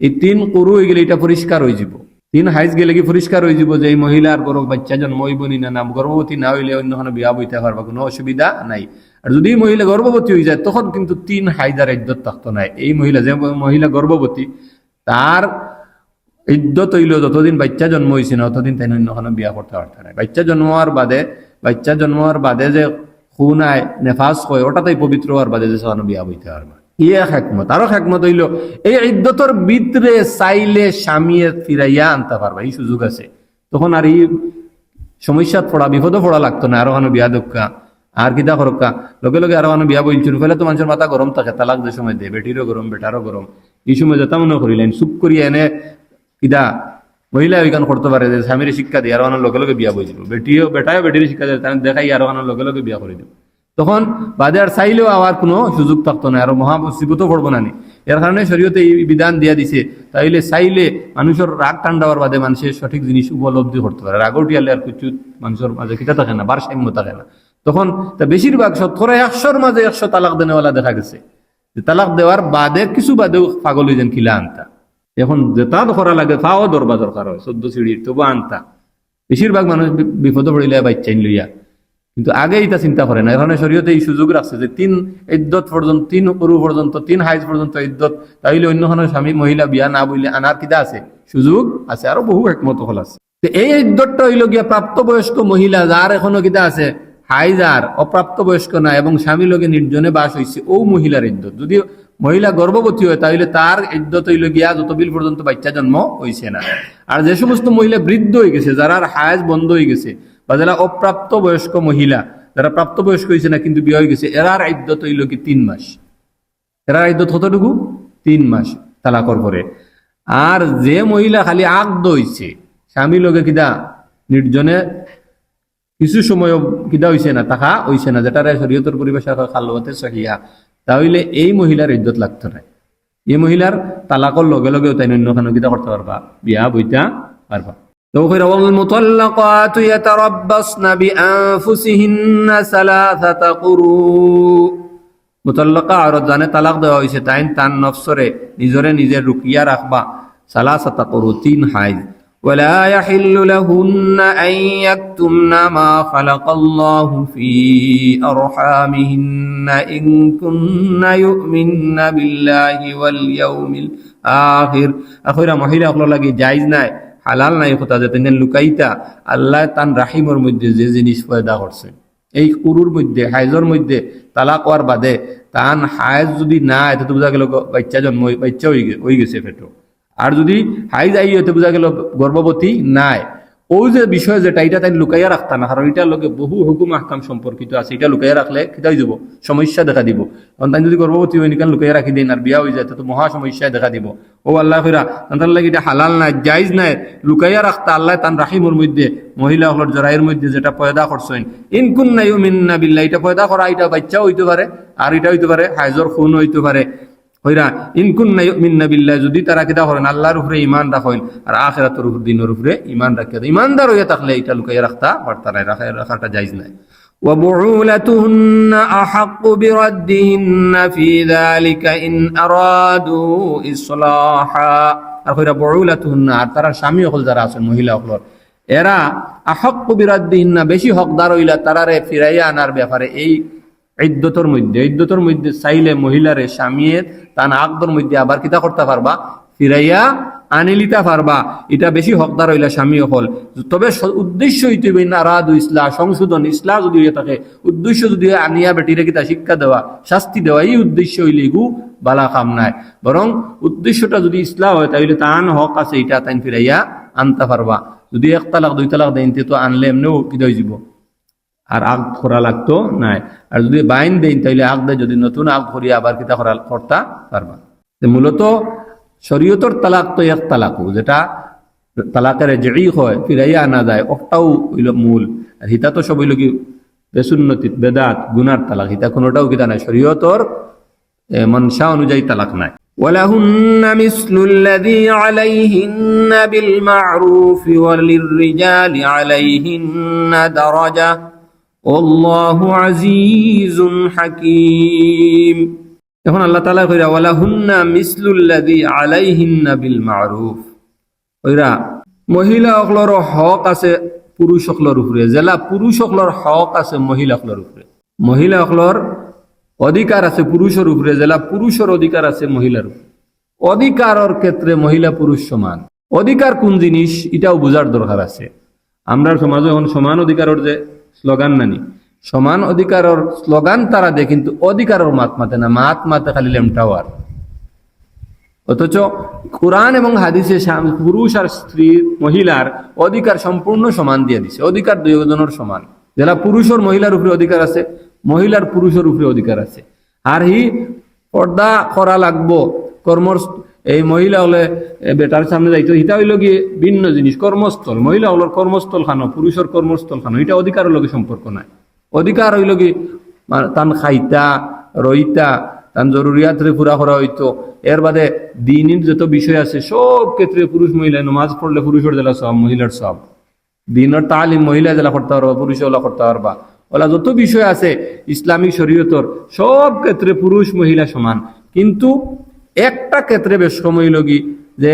এই 3 কুরু হয়ে গেলে এটা পরিষ্কার হয়ে যাব। 3 হাইজ গেলে কি পরিষ্কার হয়ে যাব যে এই মহিলার গর্ভ বাচ্চা জন্ম হইব নি না, গর্ভবতী না হইলে অন্যখানে বিয়া বইতে পারবা, কোনো অসুবিধা নাই। আর যদি মহিলা গর্ভবতী হয়ে যায় তখন কিন্তু 3 হাইজার ইদ্যত থাকতো নাই। এই মহিলা যে মহিলা গর্ভবতী তার ইদ্যত হইল যতদিন বাচ্চা জন্ম হয়েছে না ততদিন তাই অন্যখানে বিয়া করতে পারতো না। বাচ্চা জন্মার বাদে যে খুন আয় নেফাস হয় ওটাতেই পবিত্র হওয়ার বাদে যে সেখানে বিয়া বইতে পারবা। ইয়ে হেকমত। আরো হেকমত হইল এই ইদ্যতর ভিতরে চাইলে স্বামী ফিরাইয়া আনতে পারবা, এই সুযোগ আছে। তখন আর এই সমস্যাত পড়া বিপদে পড়া লাগতো না। আরো খানো বিয়া দক্কা আর কিতা করক্কা লগে লগে আরো খানো বিয়া বইছিল ফেলে তো মানুষের মাথা গরম থাকে, তালাক যে সময় দেয় বেটিরও গরম বেটারও গরম। এই সময় যেটা মনে করিলেন চুপ করিয়া এনে কিতা মহিলা ওইখান করতে পারে যে স্বামীর শিক্ষা দিয়ে আরো আনার লগে লগে বিয়া বইছিল, বেটাও বেটির শিক্ষা দেয় তাহলে দেখাই আরো আনার লগে লগে বিয়া করে দিব। তখন বাদে আর চাইলেও আবার কোনো সুযোগ থাকতো না, আরো মহাবসিবতও পড়বো না। এর কারণে শরীয়তে এই বিধান দিয়া দিছে, তাইলে চাইলে মানুষের রাগ ঠান্ডা হওয়ার বাদে মানুষের সঠিক জিনিস উপলব্ধি করতে পারে। রাগ উঠিয়ালে আর কিছু মানুষের মাঝে কিতা থাকে না, ভারসাম্য থাকে না। তখন তা বেশিরভাগ 70-100-র মাঝে 100 তালাক দেনেওয়ালা দেখা গেছে। তালাক দেওয়ার বাদে কিছু বাদেও পাগল হয়ে যান কিলা আনতা। এখন যেটা করা লাগে তাও দরবা দরকার হয় 14 সিঁড়ির, তবু আনতা। বেশিরভাগ মানুষ বিপদে পড়িলে বাচ্চাইন লইয়া, কিন্তু আগে এটা চিন্তা করে না। এখানে শরীয়তে এই সুযোগ রাখছে যে 3 ইদ্যত পর্যন্ত, 3 পুরু পর্যন্ত, 3 হাইজ পর্যন্ত ইদ্যত, তাইলে অন্যখানে স্বামী মহিলা বিয়া না বইলে আনার কিটা আছে, সুযোগ আছে। আরো বহু একমত হল আছে। এই ইদ্যতটা হইল গিয়া প্রাপ্তবয়স্ক মহিলা যার এখনো কিটা আছে হাইজার, অপ্রাপ্ত বয়স্ক না এবং স্বামী লোকে নির্জনে বাস হয়েছে, ও মহিলার ইদ্যত। যদি মহিলা গর্ভবতী হয় তাহলে তার ইদ্যত হইল গিয়া যতদিন পর্যন্ত বাচ্চা জন্ম হয়েছে না। আর যে সমস্ত মহিলা বৃদ্ধ হয়ে গেছে, যারা হায়াজ বন্ধ হয়ে গেছে, বা যারা অপ্রাপ্ত বয়স্ক মহিলা, যারা প্রাপ্তবয়স্ক হয়েছে না কিন্তু বিয়ে হয়ে গেছে, এরার ইদ্যত হইল কি 3 মাস। এরার ইদ্যত কতটুকু? 3 মাস তালাকর পরে। আর যে মহিলা খালি আগদ হয়েছে, স্বামী লোকে কিদা নির্জনে কিছু সময় কিদা হয়েছে না, তাহা হয়েছে না, যেটা শরীয়তের পরিবেশে খালওয়াতে সহিয়া, তাহলে এই মহিলার ইদ্যত লাগতো না। এই মহিলার তালাকর লগে লগেও তাই অন্যখানে কিতা করতে পারবা, বিয়া বইতা পারবা। والمطلقات يتربصن بأنفسهن 3 قروء। মুতাল্লাকা আরত জানে তালাক দেওয়া হয়েছে, তাই তার নফসরে নিজরে নিজে রুকিয়া রাখবা 3 কুরু, 3 হাইজ। ولا يحل لهن أن يكتمن ما خلق الله في أرحامهن إن كن يؤمن بالله واليوم الآخر। أخيرا মহিলা আপনার লাগে জায়েজ নাই, হালাল নাই কথা যে তিনি লুকাইতা আল্লাহ তান রাহিমর মধ্যে যে জিনিস পয়দা করছে, এই কুরুর মধ্যে হাইজর মধ্যে তালাক হওয়ার বাদে তান হাইজ যদি না এটা তো বোঝা গেল বাচ্চা জন্ম বাচ্চা হয়ে গেছে পেটো। আর যদি হাইজ আই হতে বোঝা গেল গর্ভবতী নাই, ওই যে বিষয় যেটা এটা তাই লুকাইয়া রাখতা না, কারণ এটার লগে বহু হুকুম আহকাম সম্পর্কিত আছে। এটা লুকাইয়া রাখলে কিতা হয়ে যাব, সমস্যা দেখা দিব। কারণ তাই যদি গর্ভবতী হয় নিকান লুকাইয়া রাখি দিন আর বিয়া হয়ে যায় তো মহা সমস্যায় দেখা দিব। ও আল্লাহ ফিরা তার লাগে এটা হালাল নাই, জায়েজ নাই, লুকাইয়া রাখতা আল্লাহ তান রাহিমর মধ্যে মহিলা হলোর জরাইয়ের মধ্যে যেটা পয়দা করছেন। ইনকুন্না ইউমিন্না বিল্লাহ, এটা পয়দা করা এটা বাচ্চাও হইতে পারে, আর এটা হইতে পারে হাইজর খুন হইতে পারে। হইরা ইনকুন্না ইউমিননা বিল্লাহ, যদি তারা কিতা করেন আল্লাহর উপরে ঈমান রাখেন আর আখিরাতের উপর দিনের উপরে ঈমান রাখিয়া দেয়, ঈমানদার হইয়া থাকলে এটা লুকাইয়া রাখতা পারতা না, রাখাটা জায়েজ নাই। وبعولتهن أحق بردهن في ذلك إن أرادوا إصلاحا। আর কইরা বুউলাতুহুন্না, আর তারা স্বামী হল যারা আছেন মহিলা হল, এরা আহাক্কু বিরাদ্দিহিন্না, বেশি হকদার হইলা তারারে ফিরাইয়া আনার ব্যাপারে। এই ইদ্যতর মধ্যে চাইলে মহিলারে স্বামীর তান আকদর মধ্যে আবার কিতা করতে পারবা, ফিরাইয়া আনি লিতা পারবা, এটা বেশি হকদার হইলা স্বামী হল। তবে উদ্দেশ্য হইতে না রাদু ইসলাহ, সংশোধন ইসলাহ যদি হয়ে থাকে, উদ্দেশ্য যদি আনিয়া বেটিরে কিতা শিক্ষা দেওয়া, শাস্তি দেওয়া, এই উদ্দেশ্য হইলে এগু বালা কাম নাই। বরং উদ্দেশ্যটা যদি ইসলাহ হয় তাহলে তান হক আছে, এটা তাই ফিরাইয়া আনতে পারবা। যদি 1 তালাক 2 তালাক দেন তো আনলে এমনিও কিতা হয়ে যাব, আর আগ করা লাগতো নাই। আর যদি বাইন দেন তাহলে আগ দেয়, যদি নতুন আগ করিয়া আবার কিতা করতে পারবা। মূলত শরীয়তর তালাক তো 1 তালাকও, যেটা তালাকের জেই হয় ফিরাইয়া আনা যায়, ওটাও হইল মূল। আর হিতা তো সব হইল কি বেসুন্নতি বেদাত গুনার তালাক, হিতা কোনোটাও কিতা নাই, শরীয়তর মনসা অনুযায়ী তালাক নাই। ولهن مثل الذي عليهن بالمعروف وللرجال عليهن درجة والله عزيز حكيم। এখন আল্লাহ তাআলা কইরা ওয়ালাহুন্না মিসলুল্লাযী আলাইহিন্না বিল মারুফ, ওইরা মহিলা সকলের হক আছে পুরুষ সকলের উপরে, জেলা পুরুষ সকলের হক আছে মহিলা সকলের উপরে। মহিলা সকলের অধিকার আছে পুরুষের উপরে, জেলা পুরুষের অধিকার আছে মহিলার উপরে। অধিকারের ক্ষেত্রে মহিলা পুরুষ সমান। অধিকার কোন জিনিস এটাও বোঝার দরকার আছে। আমরা সমাজে এখন সমান অধিকারের যে স্লোগান নানি, সমান অধিকারের স্লোগান তারা দেয়, কিন্তু অধিকারের মাত মাতে না, মাত মাতে খালি লেমটাওয়ার। অথচ কোরআন এবং হাদিসে পুরুষ আর স্ত্রী মহিলার অধিকার সম্পূর্ণ সমান দিয়ে দিছে। অধিকার দুইজনের সমান, যারা পুরুষের মহিলার উপরে অধিকার আছে, মহিলার পুরুষের উপরে অধিকার আছে। আর হি পর্দা করা লাগবো কর্মর, এই মহিলা হলে বেটার সামনে যাইতো, এটা হইল কি ভিন্ন জিনিস। কর্মস্থল, মহিলা হলোর কর্মস্থল খানো, পুরুষের কর্মস্থল খানো, এটা অধিকারের লগে সম্পর্ক নাই। অধিকার হইল কি তান খাইতা রইতা, তান জরুরিয়াতরে পুরা করা হইতো। এর বাদে দিনের যত বিষয় আছে সব ক্ষেত্রে পুরুষ মহিলা, নামাজ পড়লে পুরুষের জেলা সব, মহিলার সব। দিনের তালিম মহিলা জেলা করতে পারবা, পুরুষ ওলা করতে পারবা। ওলা যত বিষয় আছে ইসলামিক শরীয়তর সব ক্ষেত্রে পুরুষ মহিলা সমান। কিন্তু একটা ক্ষেত্রে বেশ সময় লগি যে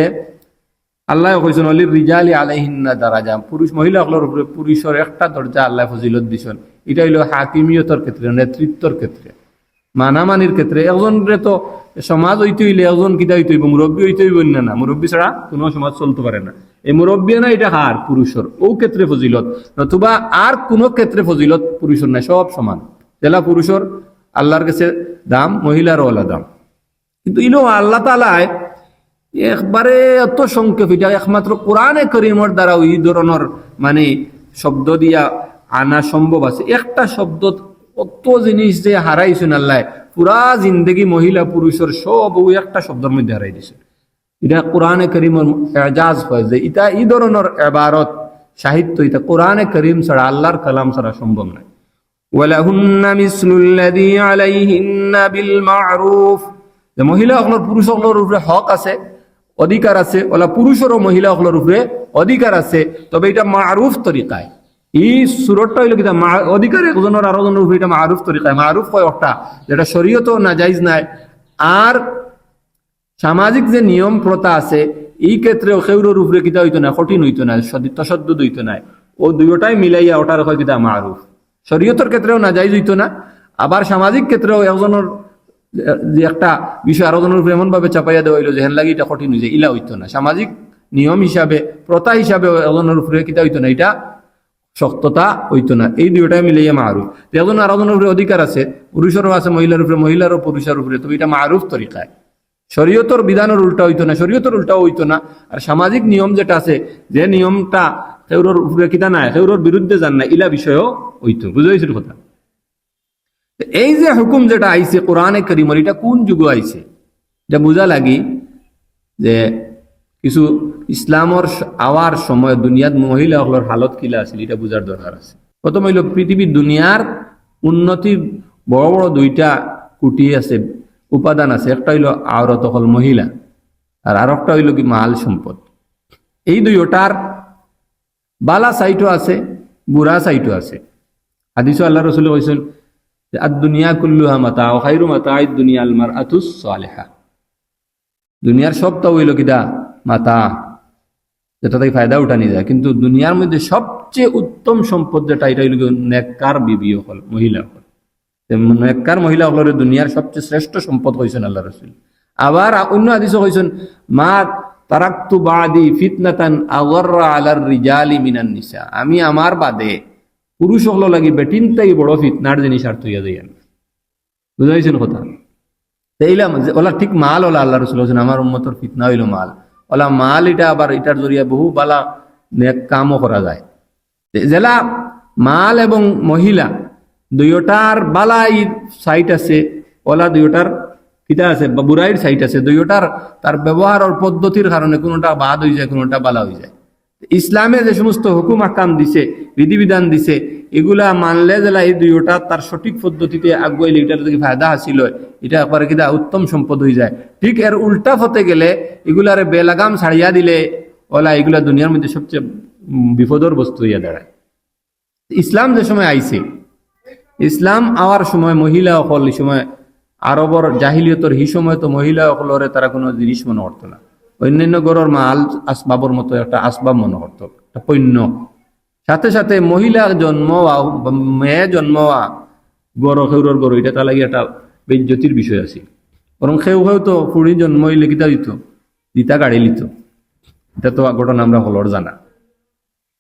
আল্লাহ কইছেন অলির রিজালি আলাইহিন্না দারাজা, পুরুষ মহিলা সকলের উপরে পুরুষের একটা দরজা আল্লাহ ফজিলত দিছেন। এটা হইল হাকিমিয়তর ক্ষেত্রে, নেতৃত্বর ক্ষেত্রে, মানামানির ক্ষেত্রে। একজনের তো সমাজ হইতে হইলে একজন কিতা হইতে হইব, মুরব্বী হইতে হইব না, মুরব্বী ছাড়া কোনো সমাজ চলতে পারে না। এই মুরব্বী না, এটা হার পুরুষের, ও ক্ষেত্রে ফজিলত, নতুবা আর কোনো ক্ষেত্রে ফজিলত পুরুষের নাই, সব সমান। জেলা পুরুষের আল্লাহর কাছে দাম, মহিলারও আলাদা দাম। কিন্তু ইনো আল্লাহ তাআলায় একবারে এত সংক্ষেপ, এটা একমাত্র কোরআনে করিমের দ্বারা এই ধরনের মানে শব্দ দিয়া আনা সম্ভব আছে। একটা শব্দ কত জিনিস যে হারাইছেন আল্লাহ, পুরা জিন্দগি মহিলা পুরুষের সব ওই একটা শব্দের মধ্যে হারাই দিছে। এটা কোরআনে করিমের এজাজ হয় যে এটা এই ধরনের ইবারত সাহিত্য, এটা কোরআনে করিম ছাড়া, আল্লাহর কালাম ছাড়া সম্ভব নয়। ওয়ালাহুন্না মিসলুল্লাযী আলাইহিন্না বিল মারুফ, যে মহিলা সকলের পুরুষ সকলের উপরে হক আছে, অধিকার আছে। ওলা পুরুষেরও মহিলা সকলের উপরে অধিকার আছে, তবে এটা মারুফ তরিকায়। এই সুরতটা হইল কি অধিকার একজনের আরো জনের উপরে, এটা মারুফ তরিকায়। মারুফ হয় একটা যেটা শরীয়তও নাজাইজ নাই। আর সামাজিক যে নিয়ম প্রথা আছে এই ক্ষেত্রেও খেউরের উপরে কিতা হইতো না, কঠিন হইতো না, তশদ্দুদ হইতো না। ও দুইটাই মিলাইয়া ওটার হয় কিতা মারুফ। শরীয়তের ক্ষেত্রেও নাজাইজ হইতো না, আবার সামাজিক ক্ষেত্রেও একজনের যে একটা বিষয় আরো জনের উপরে এমন ভাবে চাপাইয়া দেওয়া হইলো যে হেন লাগি এটা কঠিন হয়েছে, ইলা হইতো না। সামাজিক নিয়ম হিসাবে, প্রথা হিসাবে একজনের উপরে কিতা হইতো না, এটা শক্ততা হইতো না। এই দুইটাই মিলাইয়া মারুফ। একজন আরো জনের উপরে অধিকার আছে, পুরুষেরও আছে মহিলার উপরে, মহিলারও পুরুষের উপরে, তবে এটা মারুফ তরিকায়। শরীয়তর বিধানের উল্টা হইতো না, শরীয়তর উল্টাও হইতো না। আর সামাজিক নিয়ম যেটা আছে, যে নিয়মটা সেউরোর উপরে কিতা নাই, সেউরোর বিরুদ্ধে যান না, ইলা বিষয়ও হইতো। বুঝাইছিল কথা? এই যে হুকুম যেটা আইছে কোরআনে কারীমের, এটা কোন যুগে আইছে এটা বোঝা লাগি। যে কিছু ইসলামর আওয়ার সময় দুনিয়াত মহিলা সকলের হালত কিলা আছিল, এটা বোঝার দরকার আছে। প্রথম হইল পৃথিবীর দুনিয়ার উন্নতির বড় বড় দুইটা কুটি আছে, উপাদান আছে, একটা হইল আওরত হল মহিলা, আর আরেকটা হইল কি মাল সম্পদ। এই দুইটার বালা সাইটও আছে, বুড়া সাইটও আছে। হাদিসে আল্লাহ রাসূল কইছেন যে আদ-দুনিয়া কুল্লুহা মাতা ওয়া খায়রু মাতা'আদ দুনিয়া আল মারআতুস সালিহা। দুনিয়ার সবটা হইল কিদা মাতা, যেটা থেকে ফায়দা উঠানি যায়, কিন্তু দুনিয়ার মধ্যে সবচেয়ে উত্তম সম্পদ যেটা, এটা হইল নেককার বিবি হল, মহিলা হল। নেককার মহিলা হল দুনিয়ার সবচেয়ে শ্রেষ্ঠ সম্পদ কইছেন আল্লাহ রাসূল। আবার অন্য হাদিসে কইছেন মা তারাকতু বাদি ফিতনাতান আগররা আলার রিজালি মিনান নিসা, আমি আমার বাদে পুরুষ হল লাগি বেটিনটাই বড় ফিতনার জিনিস আর তুইয়া যাই। বুঝাইছেন কথা? এইলাম ওলা ঠিক মাল ওলা আল্লাহ রাসূল বলেছেন আমার উম্মতের ফিতনা হইল মাল। ওলা মাল এটা আবার এটার জরিয়া বহু বালা নেক কামও করা যায়। জেলা মাল এবং মহিলা দুইটার বালাই সাইট আছে, ওলা দুইটার কিতা আছে বা বুড়াইয়ের সাইট আছে। দুইটার তার ব্যবহারের পদ্ধতির কারণে কোনোটা বাদ হয়ে যায়, কোনোটা বালা হয়ে যায়। ইসলামে যে সমস্ত হুকুম আকাম দিছে, বিধিবিধান দিছে, এগুলা মানলে জেলা এই দুইটা তার সঠিক পদ্ধতিতে আগুয়াইলে এটার থেকে ফায়দা হাসিল হয়, এটা একবারে কিনা উত্তম সম্পদ হয়ে যায়। ঠিক এর উল্টা হতে গেলে এগুলারে বেলাগাম ছাড়িয়া দিলে ওলা এগুলা দুনিয়ার মধ্যে সবচেয়ে বিপদর বস্তু হইয়া দাঁড়ায়। ইসলাম যে সময় আইছে, ইসলাম আওয়ার সময় মহিলা অকল, এই সময় আরবর জাহিলিয়তর এই সময় তো মহিলা অকলরে তারা কোনো জিনিস মনে করতো না, অন্যান্য গড়ের মাল আসবাবর মতো একটা আসবাব মনে করতো, একটা পণ্য। সাথে সাথে মহিলা জন্মওয়া, মেয়ে জন্মওয়া গড় খেউরর গড়, এটা তার লাগে একটা বেজ্জতির বিষয় আছে। বরং খেউ খেউ তো ফুড়ি জন্ম হইলে কিতা দিত, দিতা গাড়ি লিত। এটা তো ঘটনা আমরা হলর জানা।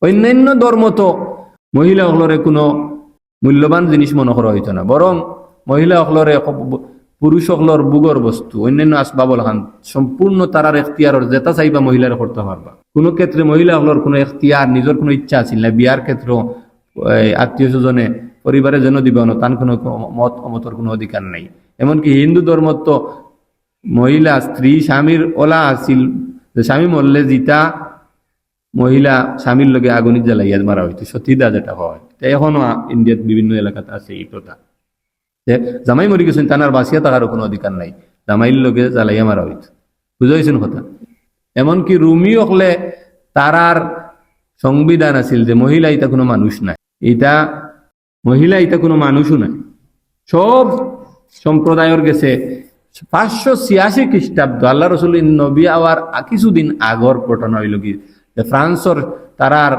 অন্যান্য ধর্ম তো মহিলা হলরে কোনো মূল্যবান জিনিস মনে করা হইতো না, বরং মহিলা হলরে পুরুষ হলর বুগর বস্তু, অন্যান্য আসবাবল খান সম্পূর্ণ তারার এখতিয়ার, যেটা চাইবা মহিলার করতে পারবা। কোনো ক্ষেত্রে মহিলা হলর কোনো এখতিয়ার, নিজের কোনো ইচ্ছা আছিল না। বিয়ার ক্ষেত্র আত্মীয় স্বজনে পরিবারে যেন দিবে না, তার কোনো মত অমতর কোনো অধিকার নাই। এমনকি হিন্দু ধর্ম তো মহিলা স্ত্রী স্বামীর ওলা আছিল, যে স্বামী মরলে জিতা মহিলা স্বামীর লগে আগুনিত জ্বালাইয়া মারা হইতো, সতীদা যেটা হয়। এখনো ইন্ডিয়ার বিভিন্ন এলাকাতে আছে এই প্রথা, যে জামাই মরি গেছেন তানার বাঁচিয়া থাকারও কোনো অধিকার নাই, জামাইর লগে জ্বালাইয়া মারা হইতো। বুঝাইছেন কথা? এমনকি রুমি হলে তারার সংবিধান আছিল যে মহিলা এটা কোনো মানুষ নাই, এটা মহিলা এটা কোনো মানুষও নাই। সব সম্প্রদায়ের গেছে 586 খ্রিস্টাব্দ আল্লাহ রসুল নবী আওয়ার কিছুদিন আগর ঘটনা হইল কি, যে ফ্রান্সর তারার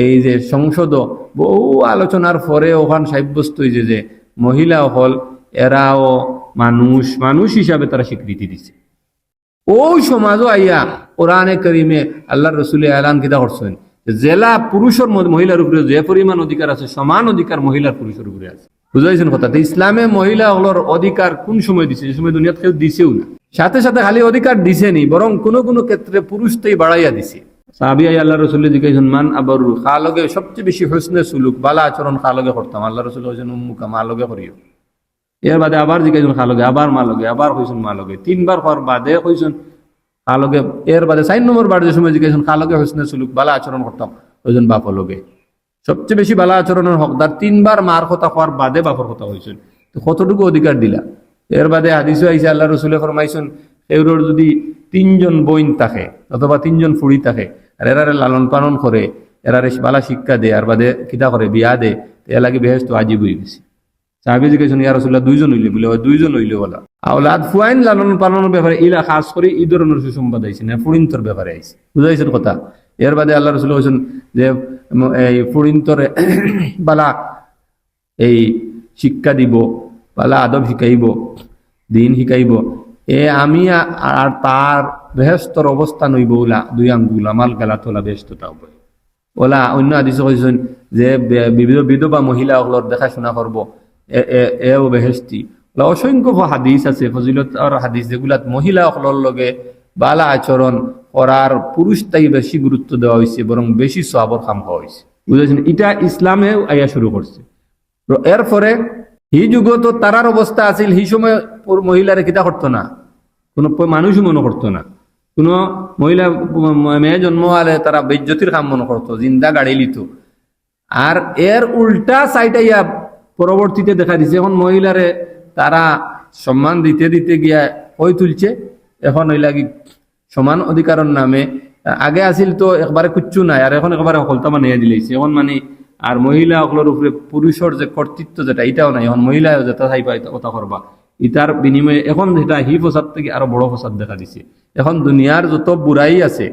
এই যে সংসদ বহু আলোচনার পরে ওখান সাব্যস্ত হয়েছে যে মহিলা হল এরাও মানুষ, মানুষ হিসাবে তারা স্বীকৃতি দিছে। ওই সমাজও আইয়া কোরআনে করিমে আল্লাহ রসুলের এলান কিতা করছেন, জেলা পুরুষের মহিলার উপরে যে পরিমাণ অধিকার আছে, সমান অধিকার মহিলার পুরুষের উপরে আছে। বুঝাইছেন কথা? ইসলামে মহিলা হলোর অধিকার কোন সময় দিছে? যে সময় দুনিয়াতে কেউ দিছেও না। সাথে সাথে খালি অধিকার দিছেনি, বরং কোনো কোনো ক্ষেত্রে পুরুষটাই বাড়াইয়া দিছে। সাহাবী আল্লাহ রসুল জিজ্ঞাসা মান আবরু, খালগে সবচেয়ে বেশি হুসনে সুলুক বালা আচরণ খালগে করতাম। আল্লাহ রসুল কইছেন উম্মুকা, মা লগে করিও। এর বাদে আবার জিজ্ঞাসা খালগে, আবার মা লগে, আবার কইছেন মা লগে। 3 বার হওয়ার বাদে কইছেন খালগে। এর বাদে 4 নম্বর বার যে সময় জিজ্ঞাসা খালগে হুসনে সুলুক বালা আচরণ করতাম, কইছেন বাপ লগে। সবচেয়ে বেশি বালা আচরণের হকদার 3 বার মার কথা হওয়ার বাদে বাপর কথা হয়েছেন। তো কতটুকু অধিকার দিলা? এর বাদে হাদিসে আইসা আল্লাহ রসুলে ফরমাইছেন এগুলোর যদি 3 জন বইন থাকে অথবা 3 জন ফুড়ি থাকে, আর এরারে লালন পালন করে, এরারে বালা শিক্ষা দে, আর বাদে কিতা করে বিয়া দে, এ লাগে বেহেশত আজিব হয়ে গেছে। সাহাবী জিজ্ঞাসা ইয়া রাসূলুল্লাহ 2 জন হইলে, বলে 2 জন হইলে বলা। আওলাদ ফুয়াইন লালন পালনের ব্যাপারে ইলা খাস করে এই ধরনের সুসংবাদ আইছে না, ফুড়িন্তর ব্যাপারে আইছে। বুঝাইছেন কথা? এর বাদে আল্লাহ রসুল বলছেন যে এই ফুড়িন্তরে বালা এই শিক্ষা দিব, বালা আদব শিখাইব, দিন শিখাইব, আমি আর তার বেহেশতর অবস্থান হইব ওলা 2 আঙ্গুল আমাল গেলা তোলা বেহেশতটা হবে ওলা। অন্য হাদিসে কইছেন যে বিধবা মহিলা ওগুলোর দেখাশোনা করবো, এও বেহেশতি। অসংখ্য হাদিস আছে ফজিলতৰ হাদিস, যেগুলাত মহিলা ওগুলোর লগে বালা আচরণ করার পুরুষটাই বেশি গুরুত্ব দেওয়া হয়েছে, বরং বেশি সওয়াবের কাম হওয়া হয়েছে। বুঝেছেন? এটা ইসলামেও আইয়া শুরু করছে। এরপরে এই যুগ তো তারার অবস্থা আছিল, সেই সময় মহিলারে কিতা করতো না, কোনো মানুষই মনে করতো না। কোনো মহিলা মেয়ে জন্ম হলে তারা বেজ্জতির কাম মনে করতো, জিন্দা গাড়ি লিত। আর এর উল্টা সাইড আইয়া পরবর্তীতে দেখা দিছে এখন মহিলারে তারা সম্মান দিতে দিতে গিয়া ওই তুলছে। এখন ওই লাগি সমান অধিকারের নামে আগে আসিল তো একবারে কুচ্ছু নাই, আর এখন একবারে হলতা বানিয়ে দিলেছে। এখন মানে আর মহিলা সকলের উপরে পুরুষের যে কর্তৃত্ব যেটা এটাও নাই। এখন মহিলা যেটা চাইবা কথা করবা, ইটার বিনিময়ে এখন যেটা হি ফসাদ থেকে আরো বড় ফসাদ দেখা দিছে। এখন দুনিয়ার যত বুড়াই আছে,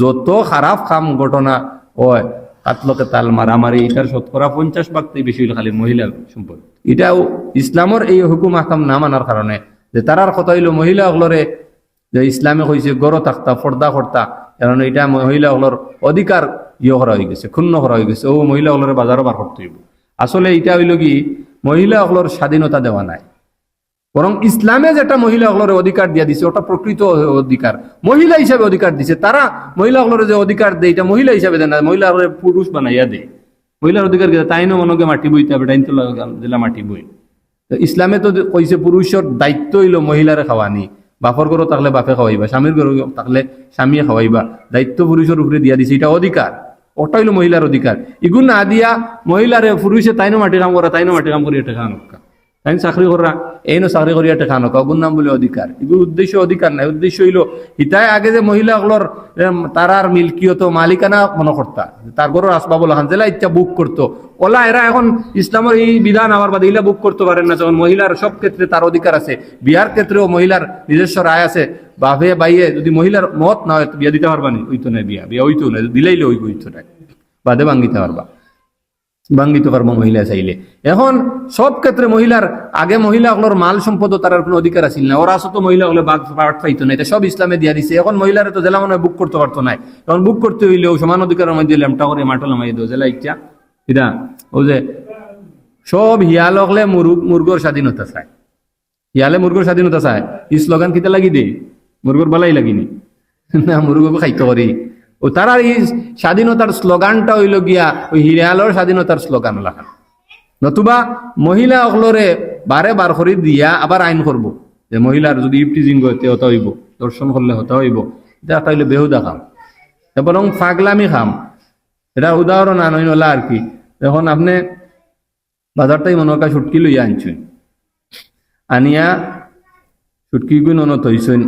যত খারাপ কাম ঘটনা হয়, কাতলকে তাল মারামারি, এটার 50% বেশি হইল খালি মহিলার সম্পদ। এটাও ইসলামের এই হুকুম আহকাম না মানার কারণে, যে তারার কথা হইল মহিলা সকলরে যে ইসলামে কইছে গড় থাকতা পর্দা করতা, কারণ এটা মহিলা সকলের অধিকার করা হয়ে গেছে, ক্ষুণ্ণ করা হয়ে গেছে। ও মহিলা সকলের বাজারও বার করতে হইব। আসলে এটা হইল কি, মহিলা সকলের স্বাধীনতা দেওয়া নাই, বরং ইসলামে যেটা মহিলা সকলের অধিকার দিয়া দিছে ওটা প্রকৃত অধিকার, মহিলা হিসাবে অধিকার দিছে। তারা মহিলা সকলের যে অধিকার দেয় এটা মহিলা হিসাবে দেয় না, মহিলা পুরুষ বানাইয়া দেয়। মহিলার অধিকার তাই না মনকে মাটি বইতে হবে, তাই তো জেলা মাটি বই। ইসলামে তো কইছে পুরুষের দায়িত্ব হইল মহিলারে খাওয়ানি, বাপর ঘরও থাকলে বাপে খাওয়াইবা, স্বামীর ঘর থাকলে স্বামীয়ে খাওয়াইবা, দায়িত্ব পুরুষের উপরে দিয়া দিছে, এটা অধিকার, ওটা হইলো মহিলার অধিকার। ইগুন না দিয়া মহিলারে পুরুষে তাইনো মাটি কাম করা, তাইনো মাটি কাম করিয়া টেকা নকা, তাই চাকরি করা, এইনো চাকরি করিয়া টেকা নকা, ওগুর নাম বলে অধিকার। এগুলো উদ্দেশ্য অধিকার নাই। উদ্দেশ্য হইলো হিতায় আগে যে মহিলাগুলোর তারার মিল্কিয়ত মালিকানা মনে করতা, তার ঘরের আসবাবল হান জেলা ইচ্ছা বুক করতো, ওলা এরা এখন ইসলামের এই বিধান আমার বাদে ইলা বুক করতে পারেন না। যখন মহিলার সব ক্ষেত্রে তার অধিকার আছে, বিয়ার ক্ষেত্রেও মহিলার নিজস্ব রায় আছে। বাপে বাইয়ে যদি মহিলার মত না হয় বিয়া দিতে পারবা নি, ওইতো না বিয়া, বিয়া ওইতো না, দিলাইলে ওইতো না, বাদে ভাঙ্গিতে পারবা, ভাঙ্গিতে পারবো মহিলা চাইলে। এখন সব ক্ষেত্রে মহিলার আগে মহিলাগুলোর মাল সম্পদ তার কোনো অধিকার আছিল না, ওরা আসতো মহিলাগুলো বাঘ পাঠ পাইতো না, এটা সব ইসলামে দিয়া দিছে। এখন মহিলারা তো জেলা মনে হয় বুক করতে পারতো না, এখন বুক করতে হইলেও সমান অধিকারের মধ্যে লেমটা করে মাটো লামাই দেও জেলা ইচ্ছা। এটা ও যে সব হিয়ালকলে মুরগোর স্বাধীনতা চায়, হিয়ালে মুরগোর স্বাধীনতা চায়। এই স্লোগান কিতা লাগি দে, মুরগোর বালাই লাগিনি না, মুরগোকে খাইতে পারি। ও তারা এই স্বাধীনতার স্লোগানটা হইল গিয়া ওই হিয়ালর স্বাধীনতার স্লোগান লাগান, নতুবা মহিলা অকলরে বারে বার করে দিয়া আবার আইন করব যে মহিলার যদি ইফটিজিং করতে হতে হইব, দর্শন করলে হতে হইব, এটা একটা হইলে বেহুদা খাম, বরং ফাগলামি খাম। এটা উদাহরণ আনইনলা আর কি। এখন আপনি বাজারটাই মনে হয় সুটকি লইয়া আনছেন, আনিয়া সুটকি গুণ থইছেন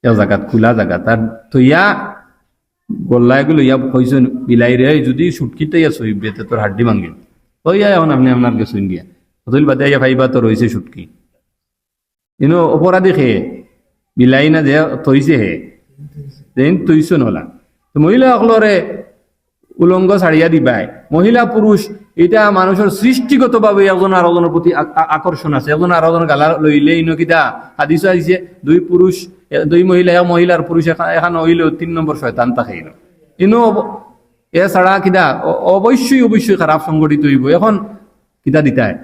জায়গাত, খোলা জায়গা, তার থইয়া গল্লা এগুলো ইয়া কইছেন বিলাই রে যদি সুটকিতে ইয়া সইবে তোর হাড্ডি ভাঙিল, ওইয়া এখন আপনি আপনার গেছেন গিয়া হতইল বাদে ইয়া ভাইবা তো রয়েছে সুটকি, ইনো অপরাধী খেয়ে বিলাই না যে থইছে হে দেন তৈছন হলা। তো মহিলা সকলরে উলঙ্গ ছাড়িয়া দিবাই, মহিলা পুরুষ এটা মানুষের সৃষ্টিগত ভাবে একজন আরেকজনের প্রতি আকর্ষণ আছে। একজন আরেকজন গালা লইলে ইনো কিতা হাদিস আছে, দুই পুরুষ দুই মহিলা, এক মহিলার পুরুষ এখন হইলেও 3 নম্বর শয়তান তাকে ইনো এছাড়া কিতা অবশ্যই খারাপ সংগঠিত হইব। এখন কিতা দিতায়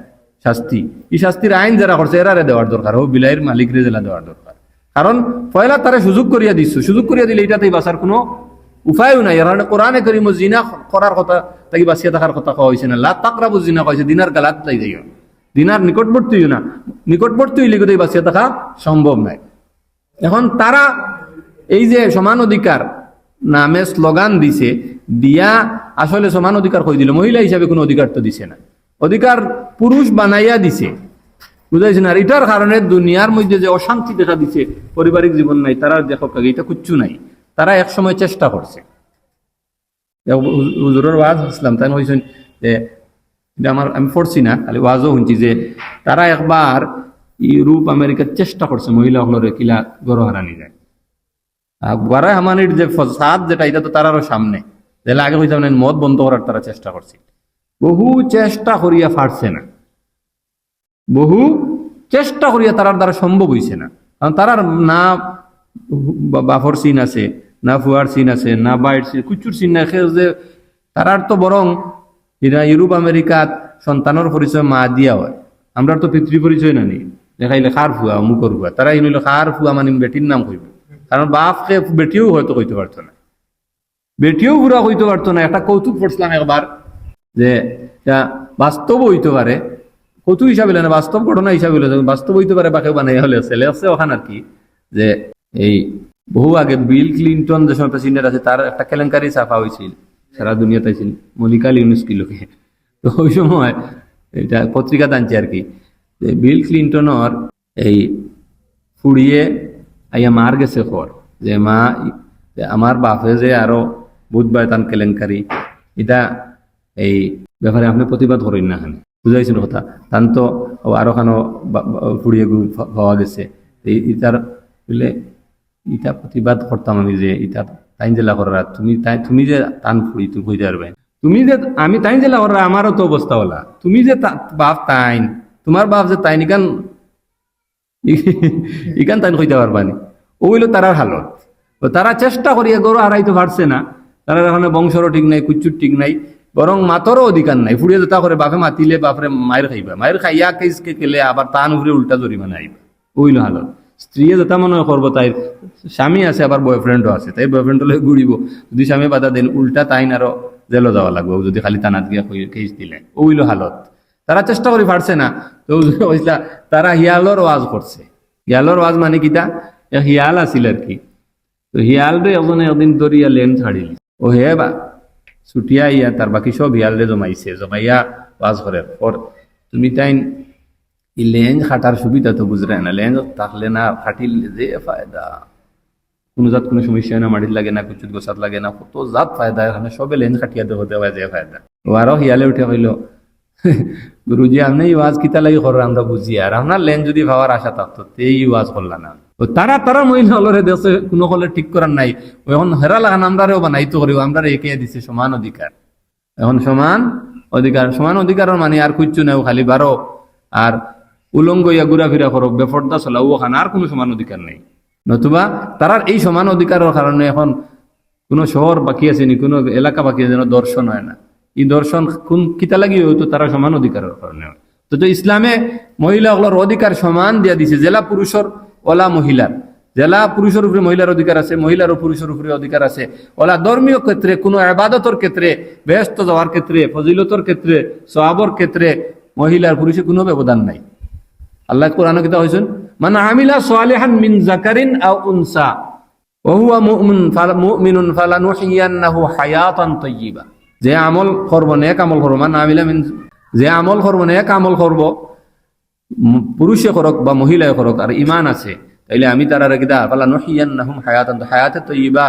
শাস্তি, এই শাস্তির আইন যারা করছে এরারে দেওয়ার দরকার, ও বিলাইয়ের মালিকরে জেলা দেওয়ার দরকার। কারণ পয়লা তারা সুযোগ করিয়া দিচ্ছ, সুযোগ করিয়া দিলে এটাতেই বাঁচার কোনো উপায়ও নাই। কারণ কোরআনে কারীম জিনা করার কথা তাকে বাঁচিয়ে থাকার কথা কওয়া হয়েছে না, লা তাকরাবু জিনা কইছে, দিনার গালাত লাই যাইও, দিনার নিকটবর্তী হইও না, নিকটবর্তী হইলে কোথায় বাঁচিয়ে থাকা সম্ভব নাই। এখন তারা এই যে সমান অধিকার নামে স্লোগান দিছে, দিয়া আসলে সমান অধিকার কই দিল, মহিলা হিসাবে কোনো অধিকার তো দিছে না, অধিকার পুরুষ বানাইয়া দিছে, বুঝাইছে না। আর এটার কারণে দুনিয়ার মধ্যে যে অশান্তি দেখা দিছে, পারিবারিক জীবন নাই, তারা দেখো এটা কিচ্ছু নাই। তারা এক সময় চেষ্টা করছে, হুজুরের ওয়াজ ইসলাম তাই হয়েছেন যে আমি পড়ছি না, খালি ওয়াজও শুনছি যে তারা একবার ইউরোপ আমেরিকার চেষ্টা করছে মহিলা হলরে কিলা গড় হারানি যায়। গড়া হামানির যে ফসাদ যেটা, এটা তো তারারও সামনে যেটা আগে হইতাম না, মদ বন্ধ করার তারা চেষ্টা করছে, বহু চেষ্টা করিয়া পারছে না, বহু চেষ্টা করিয়া তারার দ্বারা সম্ভব হইছে না। কারণ তারার না বাফর সিন আছে, না ফুয়ার সিন আছে, না বাইর সিন, কুচুর সিন না, যে তারার তো বরং এরা ইউরোপ আমেরিকাত সন্তানের পরিচয় মা দিয়া হয়, আমরা তো পিতৃ পরিচয় না নি, দেখাইলে খার ফুয়া মুখর ফুয়া, তারা এই নইলে খার ফুয়া মানে বেটির নাম কইব। কারণ বাপকে বেটিও হয়তো কইতে পারতো না, বেটিও পুরা কইতে পারতো না। একটা কৌতুক পড়ছিলাম একবার, যে বাস্তব হইতে পারে, কৌতুক হিসাবে না, বাস্তব ঘটনা হিসাবে বাস্তব হইতে পারে, বাকে বানাই হলে ছেলে আছে ওখানে আর কি। যে এই বহু আগে বিল ক্লিন্টন যে সময় প্রেসিডেন্ট আছে, তার একটা কেলেঙ্কারি ছাপা হয়েছিল, সারা দুনিয়াতে ছিল, মনিকা লিউনুস্কি লোকে। তো ওই সময় এটা পত্রিকা টানছে আর কি। যে বিল ক্লিন্টনের এই ফুড়িয়ে আইয়া মার গেছে খর যে মা যে আমার বাপে যে আরো বুধবার তান কেলেঙ্কারি এটা এই ব্যাপারে আপনি প্রতিবাদ করেন না খানে বুঝাইছেন কথা তান তো আরো খানো ফুড়িয়ে পাওয়া গেছে ইটার বলে ইটা প্রতিবাদ করতাম আমি যে ইটা তাইন জেলা করার তুমি যে টান ফুড়ি তুমি কইতে পারবে তুমি যে আমি তাইন জেলা করার আমারও তো অবস্থা হলা তুমি যে বাপ তাইন তোমার বাপ যে তাইন ইকান তাইন কইতে পারবানি ও হইল তারার হালত তারা চেষ্টা করিয়া গরু হারাইতে পারছে না তারা এখানে বংশরও ঠিক নাই কুচুর ঠিক নাই বরং মাতরও অধিকার নাই ফুড়িয়ে যেটা করে বাপে মাতিলে বাপরে মায়ের খাইবা মায়ের খাইয়া কেসকে কেলে আবার তান উপরে উল্টা জরিমানা আইবা ওইল হালত স্ত্রী যেটা মনে করবো তাই স্বামী আছে আবার বয়ফ্রেন্ডও আছে তাই বয়ফ্রেন্ড হলে ঘুরিব যদি স্বামী বাধা দেন উল্টা তাইন আরো জেলও যাওয়া লাগবে যদি খালি তানাত গিয়া কেস দিলে ওইল হালত তারা চেষ্টা করি পারছে না তো তারা হিয়ালর ওয়াজ করছে হিয়ালর ওয়াজ মানে কিতা হিয়াল আছিল আর কি তো হিয়াল রে এজনে একদিন দরিয়া লেন ছাড়িলি ও হে বা ছুটিয়া ইয়া তার বাকি সব হিয়াল রে জমাইয়া ওয়াজ করে তুমি তাই এই লেন খাটার সুবিধা তো বুঝরে না লেন থাকলে না খাটিল যে ফায়দা কোনো জাত কোনো সমস্যা না মাটির লাগে না কুচুত গোসাত লাগে না কত জাত ফায়দা এখানে সবে লেন খাটিয়া হতে হয় যে ফায়দা ও আরো হিয়ালে উঠে কইল গুরুজি আপনি এই ওয়াজ কিতা লাগি করেন আমরা বুঝি আর আপনার লেন যদি ভাবার আশা থাকতো এই ওয়াজ করলা না তারা মহিলা হলরে দেশে কোনো হলে ঠিক করার নাই এখন হেরা লাগান আমরারেও বানাইতো করি আমরা একে দিছে সমান অধিকার এখন সমান অধিকারের মানে আর কুচ্ছু নেও খালি বারো আর উলঙ্গ ইয়া ঘুরাফিরা করো বেফর্দা চলাও ওখানে আর কোনো সমান অধিকার নেই নতুবা তারার এই সমান অধিকারের কারণে এখন কোনো শহর বাকি আছে নি কোনো এলাকা বাকি আছে দর্শন হয় না এই দর্শন কোন কিতা লাগি হইতো তারা সমান অধিকারের কারণে তো ইসলামে মহিলাগুলোর অধিকার সমান দিয়া দিছে জেলা পুরুষের ওলা মহিলার জেলা পুরুষের উপরে মহিলার অধিকার আছে মহিলার পুরুষের উপরে অধিকার আছে ওলা ধর্মীয় ক্ষেত্রে কোনো আবাদতের ক্ষেত্রে ব্যস্ত যাওয়ার ক্ষেত্রে ফজিলতর ক্ষেত্রে সওয়াবের ক্ষেত্রে মহিলার পুরুষের কোনো ব্যবধান নাই আল্লাহ কোরআনে কিতা হইছেন মান আমিলা সালিহান মিন যাকারিন আও উনসা ওয়া হুয়া মুমিনুন ফালানুহিয়ান্নাহু হায়াতান তাইয়্যিবা যে আমল করব নেক আমল করব মান আমিলা মিন যে আমল করব নেক আমল করব পুরুষে করক বা মহিলায় করক আর ঈমান আছে তাইলে আমি তারা কিতা ফালানুহিয়ান্নাহুম হায়াতান হায়াতে তাইয়্যিবা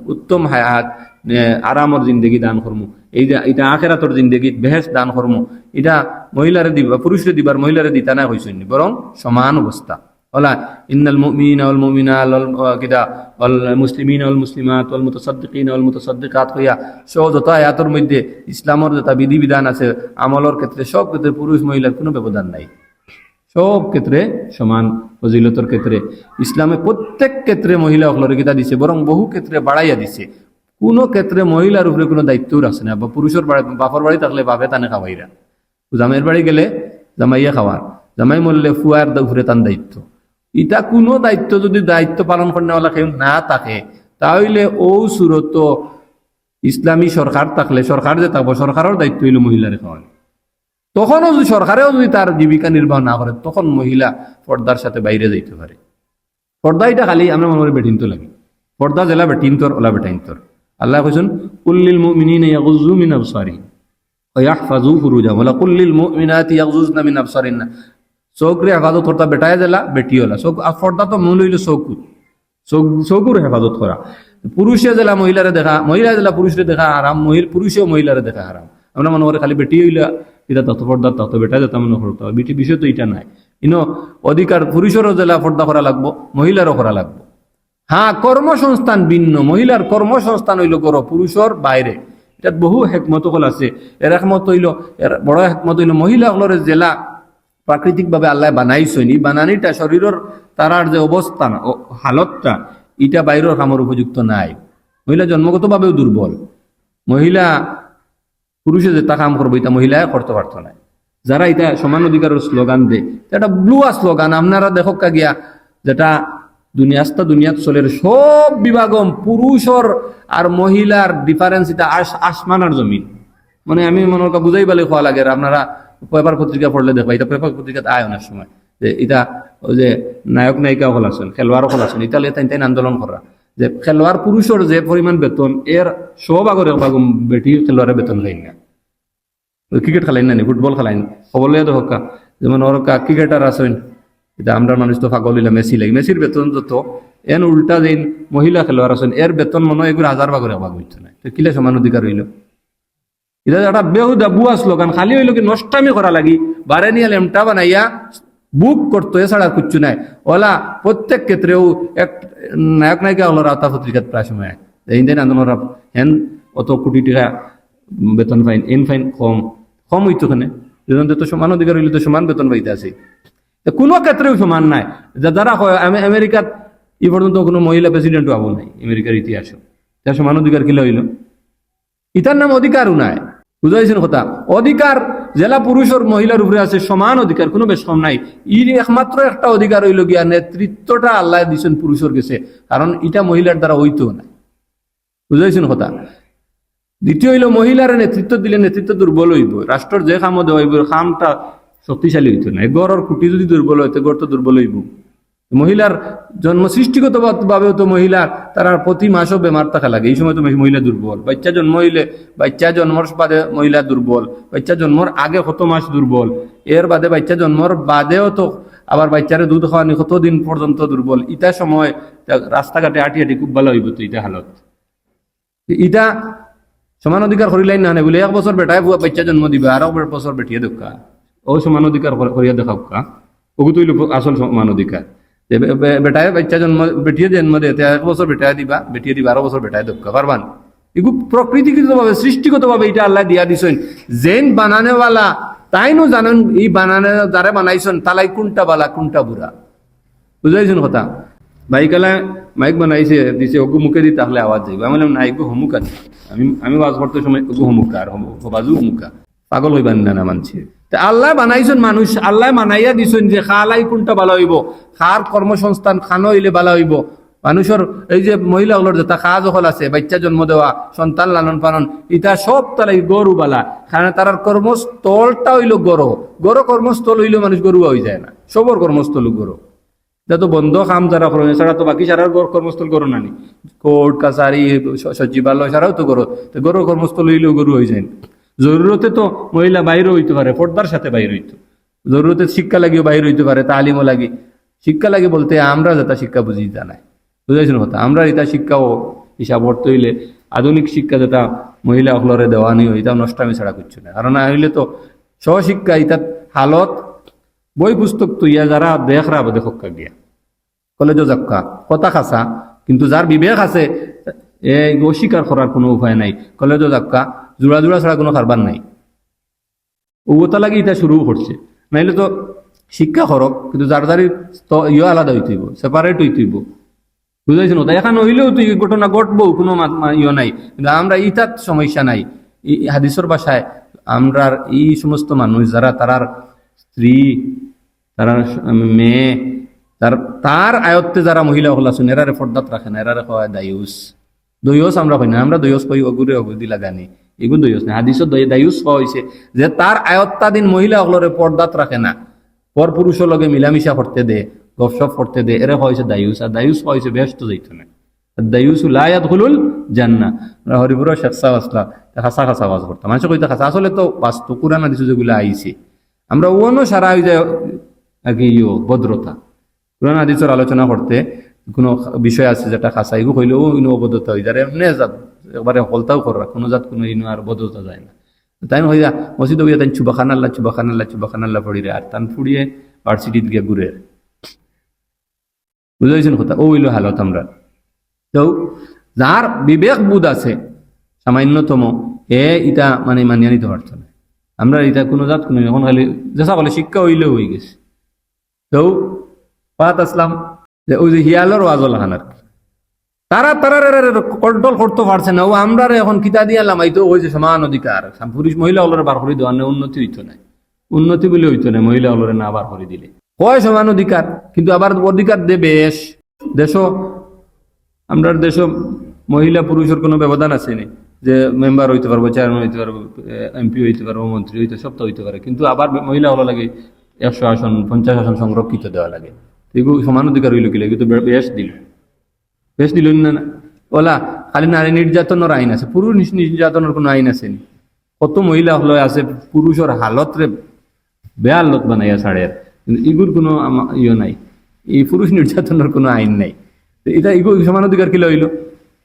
উত্তম হায়াত আরামর জিন্দেগি দান করমু এই যে এটা আখিরাতর জিন্দেগি বেহেশত দান করমু এটা মহিলারে দিবা পুরুষরে দিবার মহিলারে দিতা না হইছেন বরং সমান অবস্থা ওলা ইন্নাল মুমিনিনা ওয়াল মুমিনাত ওয়াল মুসলিমিনা ওয়াল মুসলিমাত ওয়াল মুতাসাদ্দিকিনা ওয়াল মুতাসাদ্দিকাত হইয়া যত আয়াতের মধ্যে ইসলামের যত বিধিবিধান আছে আমলের ক্ষেত্রে সব ক্ষেত্রে পুরুষ মহিলার কোনো ব্যবধান নাই সব ক্ষেত্রে সমান ফজিলতর ক্ষেত্রে ইসলামে প্রত্যেক ক্ষেত্রে মহিলা হলরে কিতা দিছে বরং বহু ক্ষেত্রে বাড়াইয়া দিছে কোনো ক্ষেত্রে মহিলার উপরে কোনো দায়িত্বও রাখছে না বা পুরুষের বাপর বাড়ি থাকলে বাপে তানে খাওয়াইরা জামাইয়ের বাড়ি গেলে জামাইয়া খাওয়ার জামাই মরলে ফুয়ার উপরে তার দায়িত্ব ইটা কোনো দায়িত্ব যদি দায়িত্ব পালন করেনা কেউ না থাকে তাহলে ও সুরত ইসলামী সরকার থাকলে সরকার যে থাকবো সরকারের দায়িত্ব হইল মহিলারে খাওয়ানো তখনও যদি সরকারেও যদি তার জীবিকা নির্বাহ না করে তখন মহিলা পর্দার সাথে বাইরে যাইতে পারে পর্দা এটা খালি আমরা মনে করি বেটিন তো লাগে পর্দা জেলা বেটিনতর ওলা বেটাইনতর আল্লাহ কইছেন কুল্লিল মুমিনিনা ইয়াগুযু মিন আবসারিহিম ওয়া ইয়াহফাযু ফুরুজাহুম ওয়া কুল্লিল মুমিনাতি ইয়াগুযুনা মিন আবসারিহিন্না চোখরে হেফাজত করতা বেটায় জেলা বেটি হলা চোখ পর্দা তো মূল হইল চোখুর হেফাজত করা পুরুষে জেলা মহিলারে দেখা মহিলা জেলা পুরুষরে দেখা হারাম পুরুষেও মহিলারে দেখা হারাম আমরা মনে করি খালি বেটি হইলা এটা তত পর্দা তত বেটা যেতে মনে করতে হবে বেটি বিষয় তো এটা নাই ইনো অধিকার পুরুষেরও জেলা পর্দা করা লাগবো মহিলারও করা লাগবো হ্যাঁ কর্মসংস্থান ভিন্ন মহিলার কর্মসংস্থান হইল করো পুরুষের বাইরে এটা বহু হেকমত হল আছে এর একমত হইল এর বড় হেকমত হইল মহিলা হলর জেলা প্রাকৃতিক ভাবে আল্লাহ বানাইছনি বানানিটা শরীরের তারার যে অবস্থান হালতটা এটা বাইরের কামর উপযুক্ত নাই মহিলা জন্মগত ভাবেও দুর্বল মহিলা পুরুষে যেটা কাম করবো এটা মহিলায় করতে পারতো না যারা এটা সমান অধিকারের স্লোগান দেয় এটা ব্লুয়া স্লোগান আপনারা দেখো গিয়া যেটা দুনিয়াত চলের সব বিভাগম পুরুষর আর মহিলার ডিফারেন্স এটা আসমান আর জমিন মানে আমি মনে বুঝাই পালে খোয়া লাগে আপনারা পেপার পত্রিকা পড়লে দেখবা এটা পেপার পত্রিকাতে আয় অনেক সময় যে এটা ওই যে নায়ক নায়িকা হল আছেন খেলোয়াড়ও হল আছেন ইতালি তাই আন্দোলন করা যে খেলোয়াড় পুরুষের যে পরিমাণ বেতন এর সব আগর বেটি খেলোয়াড়ের বেতন খাই না ক্রিকেট খেলাইন না ফুটবল খেলাইন খবর লইয়া দেখা যেমন ওর ক্রিকেটার আছেন, এটা আমরা মানুষ তো পাগল হইলাম মেসি লাগে, মেসির বেতন যত এন উল্টা দিন মহিলা খেলোয়াড় আছেন এর বেতন মনে হয় এগুলো 1000 ভাগের ভাগ হইতো না, তো কিলে সমান অধিকার হইল? এটা একটা বেহুদা বুয়া স্লোগান, খালি হইল কি নষ্টামি করা লাগি, বারে নিয়ে লেমটা বানাইয়া বুক করতো, এছাড়া কিচ্ছু নাই। ওলা প্রত্যেক ক্ষেত্রেও এক নায়ক নায়িকা হলো রাতা পত্রিকার প্রায় সময় ইন্ডিয়ান আন্দোলন হেন অত কোটি টাকা বেতন ফাইন, এন ফাইন কম কম হইতো ওখানে, তো সমান অধিকার হইলে তো সমান বেতন পাইতে আছে। কোনো ক্ষেত্রেও সমান নাই। যারা আমেরিকার এই পর্যন্ত কোনো মহিলা প্রেসিডেন্টও হবো নাই আমেরিকার ইতিহাসও, তার সমান অধিকার কিলে হইল? ইতার নাম অধিকারও নাই। বুঝাইছেন কথা? অধিকার জেলা পুরুষের মহিলার উপরে আছে সমান অধিকার, কোনো বেশ কম নাই। ইর একমাত্র একটা অধিকার হইল গিয়া নেতৃত্বটা আল্লাহ দিচ্ছেন পুরুষের কাছে, কারণ এটা মহিলার দ্বারা হইতো না। বুঝাইছেন কথা? দ্বিতীয় হইল মহিলার নেতৃত্ব দিলে নেতৃত্ব দুর্বল হইব, রাষ্ট্রের যে কামও দেওয়া হইব কামটা শক্তিশালী হইতো না। গড়ের কুটি যদি দুর্বল হইতে গড় তো দুর্বল হইব। মহিলার জন্ম সৃষ্টিগত ভাবেও তো মহিলার তারা প্রতি মাসও বেমার থাকা লাগে, এই সময় তো মহিলা দুর্বল। বাচ্চা জন্ম হইলে বাচ্চা জন্মর বাদে মহিলা দুর্বল, বাচ্চা জন্মর আগে কত মাস দুর্বল, এর বাদে বাচ্চা জন্মর বাদেও তো আবার বাচ্চারে দুধ খাওয়ানি কতদিন পর্যন্ত দুর্বল। ইটা সময় রাস্তাঘাটে আটি আটি খুব ভালো হইব। তো ইটা হালত ইটা সমান অধিকার করিলাই না বলে 1 বছর বেটায় বাচ্চা জন্ম দিবে, আর 1 বছর বেটিয়ে দেখা ও সমান অধিকার করিয়া দেখাও ওগু তৈল আসল সমান অধিকার। বেটায় বাচ্চা জন্ম বেটিয়ে জন্ম দিয়ে 1 বছর বেটায় দিবা, বেটিয়ে দিবা 12 বছর বেটায় দেখা পারবান। এগু প্রকৃতিগত ভাবে সৃষ্টিগত ভাবে এটা আল্লাহ দিয়া দিছেন। জেন বানানেওয়ালা তাই নো জানেন এই বানানে যারা বানাইছেন তালাই কোনটা বালা কোনটা বুড়া। বুঝাইছেন কথা? বাইকালা মাইক বানাইছে দিছে ওগু মুখে দি তাহলে আওয়াজ যাইবে। আমি বললাম না, এগু হমুকা, আমি ওয়াজ করতে সময় ওগু হমুকা আর বাজু হমুকা, পাগল হইবান না মানছি। আল্লাহ বানাইছেন মানুষ, আল্লাহ বানাইয়া দিছেন যে খালাই কোনটা ভালো হইব, খার কর্মসংস্থান খানো হইলে ভালো হইব। মানুষের এই যে মহিলা হলোর যেটা কাজ হল আছে, বাচ্চা জন্ম দেওয়া, সন্তান লালন পালন, ইটা সব তালাই গরু বালা। কারণ তার কর্মস্থলটা হইল গরু, গরু কর্মস্থল হইলেও মানুষ গরু হয়ে যায় না, সবর কর্মস্থল গরু। এটা তো বন্ধ কাম যারা করেন, এছাড়া তো বাকি সারা কর্মস্থল গরু নানি, কোর্ট কাছারি সচিবালয় সারাও তো গরু, তো গরু কর্মস্থল হইলেও গরু হয়ে যায়। জরুরতে তো মহিলা বাইরে হইতে পারে, পর্দার সাথে বাইরে হইতো, জরুরতে শিক্ষা লাগিও বাইরে হইতে পারে, তালিমও লাগে। শিক্ষা লাগে বলতে আমরা যেটা শিক্ষা বুঝি জানাই, বুঝাইছেন কথা? আমরা এটা শিক্ষাও হিসাব করতে হইলে আধুনিক শিক্ষা যেটা মহিলা অকলরে দেওয়া নিও, এটা নষ্টামি ছাড়া করছো না। কারণ হইলে তো স্বশিক্ষা এটা হালত বই পুস্তক তুইয়া যারা দেখরা দেখক গিয়া কলেজও যাক্কা কথা খাসা, কিন্তু যার বিবেক আছে এই অস্বীকার করার কোনো উপায় নাই। কলেজও যাক্কা জোড়া জোড়া ছাড়া কোনো কারবার নাই। ওটা লাগে এটা শুরু করছে, নাইলে তো শিক্ষা করক কিন্তু যার যারি ইয়ে আলাদা হইতেইব, সেপারেট হইতেইব। বুঝাইছেন? ওটা এখন হইলেও তো এই ঘটনা ঘটবো, কোনো ইয়ে নাই। কিন্তু আমরা ইটার সমস্যা নাই। এই হাদিসের ভাষায় আমরা এই সমস্ত মানুষ যারা তারার স্ত্রী, তারা মেয়ে, তার আয়ত্তে যারা মহিলা হল আছেন, এরারে পর্দাত রাখে না, এরারে হয় দায়ুস। দয়ুস আমরা কই না, আমরা দয়ুস কই অগুরে অগুদি লাগানি, এগুলো দয়ুস না। হাদিসত দায়ুস পাওয়া হয়েছে যে তার আয়ত্তাধীন মহিলা হলরে পর্দাত রাখে না, পর পুরুষের লগে মিলামিশা করতে দে, গপসপ করতে দে, এরা হয়েছে দায়ুস। আর দায়ুস হয়েছে বেহেশত যাইতো না। দায়ুস লা ইয়াদখুলুল জান্নাহ। আমরা হরিপুর শেখ সাহেব আসলা খাসা খাসা আওয়াজ করতাম, মানুষ কইতে খাসা, আসলে তো বাস্তব কুরআন হাদিস যেগুলো আইছে আমরা ওনো সারা হয়ে যায় আগে ভদ্রতা। কুরআন হাদিসের আলোচনা করতে কোনো বিষয় আছে যেটা খাসা, এগুলো হইলেও অবদ্ধতা হয়ে যায়, এমনি জাত একবারে হলতাও করা কোনো জাত কোনো আর বদ্ধতা যায় না। তাই হয়ে যা মসজিদ হইয়া তাই চুবাখান আল্লাহ পড়িরে, আর তান ফুড়িয়ে ভার্সিটিত গিয়ে ঘুরে। বুঝাইছেন কথা? ও হইল হালত আমরা। তো যার বিবেক বোধ আছে সামান্যতম, ইটা মানে মানিয়ে নিতে পারত না। আমরা এটা কোনো জাত কোনো এখন খালি যেসা বলে শিক্ষা হইলেও হয়ে গেছে। তো পাত আসলাম যে ওই যে হিয়ালের ওয়াজল হানার তারা কন্ট্রোল করতে পারছে না। ও আমরা এখন কিতা দিয়ালাম, এই তো ওই যে সমান অধিকার পুরুষ মহিলা হলরে বার করে দেওয়া নেই, উন্নতি হইতো না, উন্নতি বলে হইতো না মহিলা হলরে না বার করে দিলে। হয় সমান অধিকার, কিন্তু আবার অধিকার দে বেশ দেশ, আমরা দেশ মহিলা পুরুষের কোনো ব্যবধান আছে নি, যে মেম্বার হইতে পারবো, চেয়ারম্যান হইতে পারবো, এমপি হইতে পারবো, মন্ত্রী হইতে, সব তো হইতে পারে। কিন্তু আবার মহিলা হলো লাগে 100 আসন 50 আসন সংরক্ষিত দেওয়া লাগে। এগুলো সমান অধিকার হইল কি লাগে? তো বেশ দিল না। ওলা খালি নারী নির্যাতনের আইন আছে, পুরুষ নির্যাতনের কোনো আইন আছে নি? কত মহিলা হলো আছে পুরুষের হালত রে বেয়ালত বানাইয়া ছাড়ের, কিন্তু ইগুর কোনো নাই, এই পুরুষ নির্যাতনের কোনো আইন নাই। তো এটা ইগু সমান অধিকার কি লইল,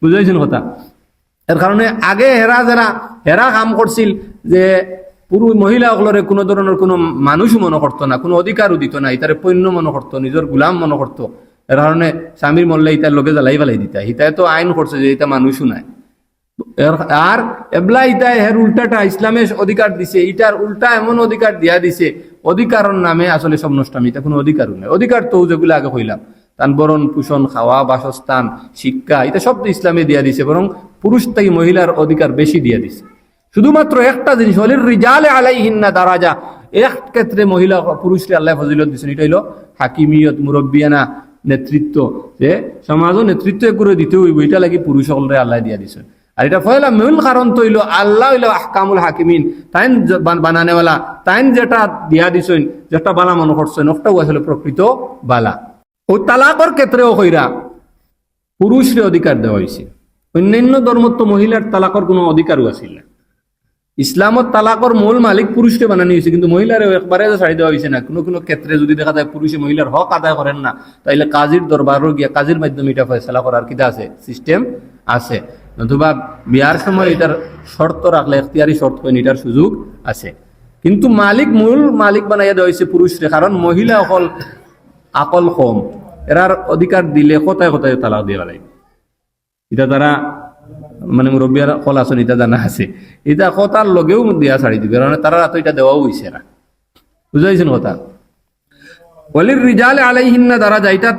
বুঝাইছেন কথা? এর কারণে আগে হেরা কাম করছিল যে পুরুষ মহিলাসকলরে কোনো ধরনের কোনো মানুষ মনে করতো না, কোনো অধিকারও দিত না, ইতারে পণ্য মনে করতো, নিজের গুলাম মনে করতো। এর কারণে স্বামীর মরলে ইতার লোকে জ্বালাই ফেলাই দিতা, ইতায় তো আইন করছে যে এটা মানুষও নাই। আর এবলা ইতায় হের উল্টাটা ইসলামে অধিকার দিছে, ইটার উল্টা এমন অধিকার দিয়া দিছে, অধিকারের নামে আসলে সব নষ্টামি, এটা কোনো অধিকারও নাই। অধিকার তো যেগুলো আগে কইলাম, তান বরণ পোষণ, খাওয়া, বাসস্থান, শিক্ষা, এটা সব তো ইসলামে দিয়া দিছে, বরং পুরুষ থেকে মহিলার অধিকার বেশি দিয়া দিছে। শুধুমাত্র একটা জিনিস হল রিজালে আলাইহিন্না দারাজা, এক ক্ষেত্রে মহিলা পুরুষকে আল্লাহ ফজিলত দিচ্ছেন, এটা হইল হাকিমিয়ত, মুরব্বিয়ানা, নেতৃত্ব, যে সমাজও নেতৃত্ব করে দিতে হইব, এটা লাগি পুরুষ সকলরে আল্লাহ দিয়া দিচ্ছেন। আর এটা পয়লা মূল কারণ তো হইল আল্লাহ হইল আহকামুল হাকিমিন, তাইন বানানেওয়ালা, তাইন যেটা দিয়া দিছেন, যেটা বালা মনে করছেন, ওটাও আসলে প্রকৃত বালা। ও তালাকর ক্ষেত্রেও কইরা পুরুষরে অধিকার দেওয়া হয়েছে। অন্যান্য ধর্মত তো মহিলার তালাকর কোনো অধিকারও আছিল না। ইসলামত তালাকর মূল মালিক পুরুষকে বানানো হয়েছে, কিন্তু মহিলারও একবারে ছাড়ি দেওয়া হয়েছে না। কোনো কোনো ক্ষেত্রে যদি দেখা যায় পুরুষে মহিলার হক আদায় করেন না, তাইলে কাজীর দরবারও গিয়া কাজীর মাধ্যমে এটা ফয়সালা করার কিটা আছে, সিস্টেম আছে। নতুবা বিয়ার সময় এটার শর্ত রাখলে, এখতিয়ারি শর্ত করেন, এটার সুযোগ আছে। কিন্তু মূল মালিক বানাইয়া দেওয়া হয়েছে পুরুষরে, কারণ মহিলা অকল আকল কম, এরার অধিকার দিলে কোথায় কোথায় তালাক দিয়ে লাগে। এটা তারা মানে মুরব্বিয়ার কল আসন, এটা জানা আছে, এটা কথার লগেও দিয়া ছাড়ি দিবে, কারণ তারা তো এটা দেওয়াও হয়েছে না, বুঝাইছেন কথা? ওয়ালির রিজালে আলাইহিন্না দারাজা, এটা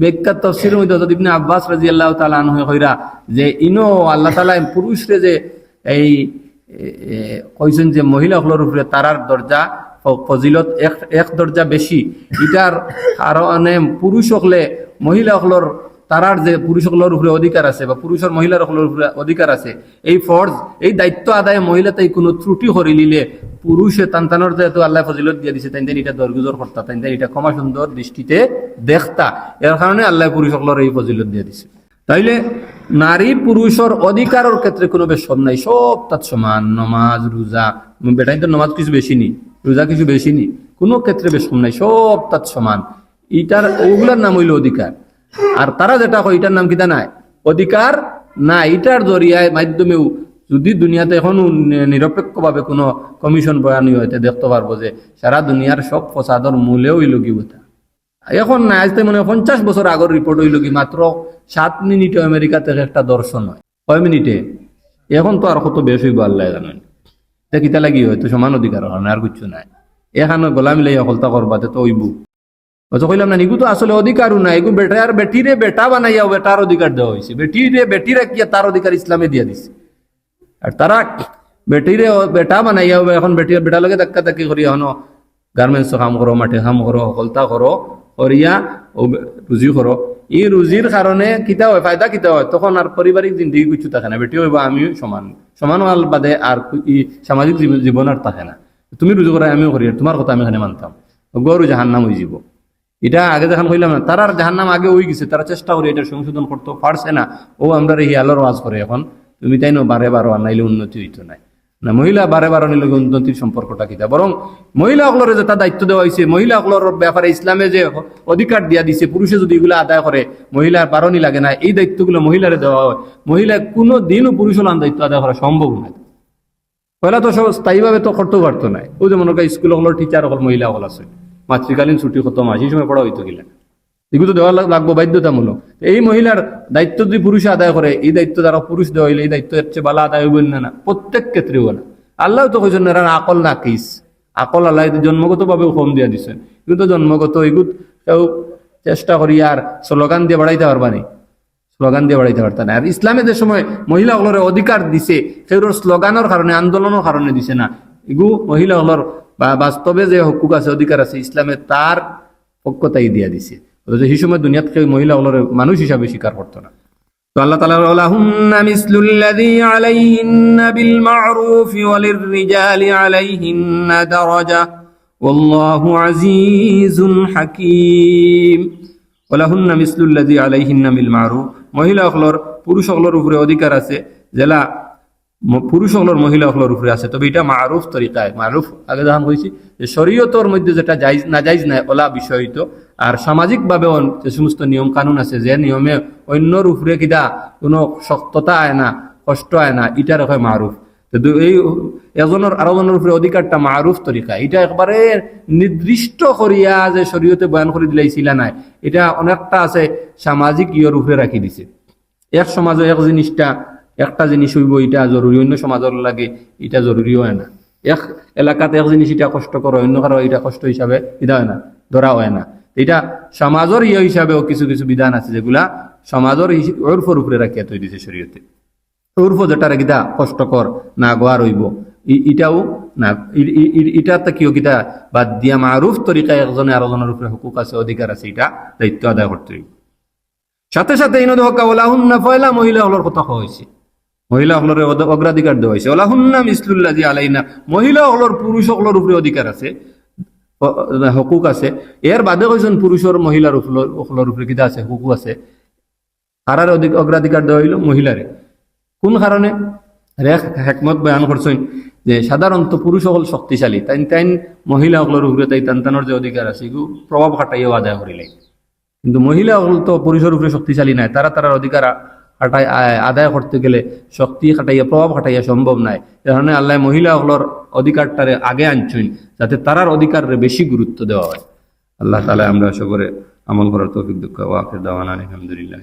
ব্যাখ্যা তাফসীরের মধ্যে হযরত ইবনে আব্বাস রাদিয়াল্লাহু তাআলা আনহু কইরা যে ইনো আল্লাহ তাআলা পুরুষরে যে এই কইছেন যে মহিলাগুলোর উপরে তারার দরজা ফজিলত এক দরজা বেশি, এটার কারণে পুরুষ হলে মহিলাগুলোর তারার যে পুরুষগুলোর উপরে অধিকার আছে বা পুরুষের মহিলার উপরে অধিকার আছে, এই ফরজ, এই দায়িত্ব আদায় মহিলা তাই কোনো ত্রুটি করে নিলে পুরুষে তান্তানোর যেহেতু আল্লাহ ফজিলত দিয়ে দিছে, তাই এটা দরগুজর করতা, তাই এটা ক্ষমা সুন্দর দৃষ্টিতে দেখতা, এর কারণে আল্লাহ পুরুষগুলোর এই ফজিলত দিয়ে দিছে। তাইলে নারী পুরুষের অধিকারের ক্ষেত্রে কোনো বেশম নাই, সব তার সমান। নমাজ, রোজা, বেটাই তো নমাজ কিছু বেশি নি, রোজা কিছু বেশি নি, কোনো ক্ষেত্রে বেশম নাই, সব তার সমান। এটার ওগুলার নাম হইল অধিকার। আর তারা যেটা কয় এটার নাম কিতা নাই, অধিকার না। এটার জরিয়ায় মাধ্যমেও যদি দুনিয়াতে এখন নিরপেক্ষভাবে কোনো কমিশন বয়ানি হইতে দেখতে পারবো যে সারা দুনিয়ার সব ফসাদর মূলেও হইল কি বোঝা। এখন না, আজ মনে হয় 50 বছর আগের রিপোর্ট হইল কি মাত্র 7 মিনিটে আমেরিকা থেকে একটা দর্শন হয়, 6 মিনিটে। এখন তো আর কত বেশ হইব আল্লাহ জানেন। কিতা লাগি হয়তো সমান অধিকার হয় আর কিছু নাই, এখানে গোলামি লাই হলতা করবাতে তো ওইবু কইলাম না, এগু তো আসলে অধিকারও নাই, এগু বেটার বেটিরে বেটা বানাইয়া বেটার অধিকার দেওয়া হয়েছে, বেটিরে কি তার অধিকার ইসলামে দিয়া দিছে। আর তারা বেটিরে বেটা বানাইয়া এখন বেটা লগে ধাক্কা ধাক্কি করি, এখন গার্মেন্টস কাম করো, মাঠে কাম করো, হলতা করো, করিয়া রুজি করো। এই রুজির কারণে কিতা হয়, ফায়দা কিতা হয়, তখন আর পারিবারিক জিন্দগি কিছু থাকে না। বেটি হইবা আমি সমান হওয়ার বাদে আর সামাজিক জীবন আর থাকে না। তুমি রুজি করা আমিও করি, তোমার কথা আমি এখানে মানতাম, গরু জাহান্নাম হয়ে যাব। এটা আগে যখন কইলাম না, তারার জাহান্নাম আগে হয়ে গেছে, তারা চেষ্টা করে এটা সংশোধন করতে পারছে না। ও আমরা এই আলোর ওয়াজ করে এখন তুমি তাই না বারে আনাইলে উন্নতি হইতো নাই না। মহিলা বারে নিলে উন্নতির সম্পর্কটা কিতা, বরং মহিলাগুলোর যে তার দায়িত্ব দেওয়া হয়েছে, মহিলাগুলোর ব্যাপারে ইসলামে যে অধিকার দিয়া দিছে, পুরুষে যদি এগুলো আদায় করে মহিলার বারণই লাগে না, এই দায়িত্বগুলো মহিলারে দেওয়া হয়। মহিলা কোনো দিনও পুরুষ দায়িত্ব আদায় করা সম্ভব নয়। পয়লা তো সব স্থায়ীভাবে তো করতেও পারতো না। ওই যে মনে করি স্কুলগুলোর টিচার হল মহিলা হল আছে, মাতৃকালীন ছুটি খতম হয়, সেই সময় পড়া হইতো গেলে এগুলো দেওয়া লাগবো বাধ্যতামূলক। এই মহিলার দায়িত্ব যদি পুরুষে আদায় করে, এই দায়িত্ব যারা পুরুষ দেওয়া হইলে এই দায়িত্ব হচ্ছে বালা আদায় হইবেন না, প্রত্যেক ক্ষেত্রে না। আল্লাহ তো কইছেন এরা আকল না কিস, আকল আল্লাহ জন্মগত ভাবে কম দিয়া দিচ্ছেন, কিন্তু জন্মগত এগুলো কেউ চেষ্টা করি আর স্লোগান দিয়ে বাড়াইতে পারবানি, স্লোগান দিয়ে বাড়াইতে পারত না। আর ইসলামে যে সময় মহিলাগুলোর অধিকার দিছে, সেগুলোর স্লোগানের কারণে, আন্দোলনের কারণে দিছে না। এগু মহিলাগুলোর বা বাস্তবে যে হকুক আছে, অধিকার আছে, ইসলামে তার পক্ষতাই দিয়া দিছে। সেই সময় দুনিয়াত মহিলাগুলোর মানুষ হিসাবে স্বীকার করতো না। তো আল্লাহ তাআলা লাহুন্না মিসলুল্লাযী আলাইহিন্না বিল মা'রুফ ওয়ালিররিজালি আলাইহিন্না দারাজা ওয়াল্লাহু আজিজুন হাকীম। ওয়ালাহুন্না মিসলুল্লাযী আলাইহিন্না বিল মা'রুফ, মহিলাগুলোর পুরুষগুলোর উপরে অধিকার আছে, যেলা পুরুষ হলর মহিলা হলর উপরে আছে, তবে এটা মারুফ তরিকায়। মারুফ আগে যখন কইছি যে শরীয়তর মধ্যে যেটা জায়েজ না জায়েজ নাই ওলা বিষয় হইতো, আর সামাজিক ভাবে যে সমস্ত নিয়ম কানুন আছে যে নিয়মে অন্যর উপরে কিনা কোনো শক্ততা আয় না, কষ্ট আয় না, এটার হয় মারুফ। তো এই এজনের আরেকজনের উপরে অধিকারটা মারুফ তরিকা, এটা একবারে নির্দিষ্ট করিয়া যে শরীয়তে বয়ান করে দিলাইছিল নাই, এটা অনেকটা আছে সামাজিক ইয়ের উপরে রাখি দিছে। এক সমাজে এক জিনিসটা একটা জিনিস হইব এটা জরুরি, অন্য সমাজের লাগে এটা জরুরি হয় না। এক এলাকাতে এক জিনিস এটা কষ্ট করো, অন্য কারো এটা কষ্ট হিসাবে এটা হয় না, ধরা হয় না। এটা সমাজের ইয়ে হিসাবেও কিছু কিছু বিধান আছে যেগুলা সমাজের ওরফর উপরে রাখিয়া তৈরি দিছে শরীয়তে। ওরফ যেটা কিতা কষ্টকর না গোয়ার হইব এটাও না, এটাতে কিও কিতা বাদ দিয়া মারুফ তরিকায় একজনে আরেকজনের উপরে হুকুক আছে, অধিকার আছে, এটা দায়িত্ব আদায় করতে হইব। সাথে সাথে ইনদ হকা ওলাহুন্না ফয়লা মহিলা হলর কথা হয়েছে, মহিলা হলরে অগ্রাধিকার দেওয়া হয়েছে। ওলাহুন্না মিসলুল্লাযী আলাইনা, মহিলা হলর পুরুষ হলর উপরে অধিকার আছে, হুকুক আছে। এর বাদে কইছেন পুরুষের মহিলার হলর উপরে কিতা আছে, হুকুক আছে। কারার অগ্রাধিকার দেওয়া হইল মহিলারে, কোন কারণে? হেকমত বয়ান করছেন যে সাধারণত পুরুষ সকল শক্তিশালী, তাই তাই মহিলা সকলের উপরে তাই তান্তানোর যে অধিকার আছে এগুলো প্রভাব খাটাইও আদায় করিলে, কিন্তু মহিলা সকল তো পুরুষের উপরে শক্তিশালী নাই, তারা অধিকার আদায় করতে গেলে শক্তি খাটাইয়া প্রভাব খাটাইয়া সম্ভব নাই। এ কারণে আল্লাহ মহিলা সকলের অধিকারটারে আগে আনছেন যাতে তারার অধিকারে বেশি গুরুত্ব দেওয়া হয়। আল্লাহ তাআলা আমরা সকলে আমল করার তৌফিক দান করুন। ওয়া আখির দাওয়ানা আলহামদুলিল্লাহ।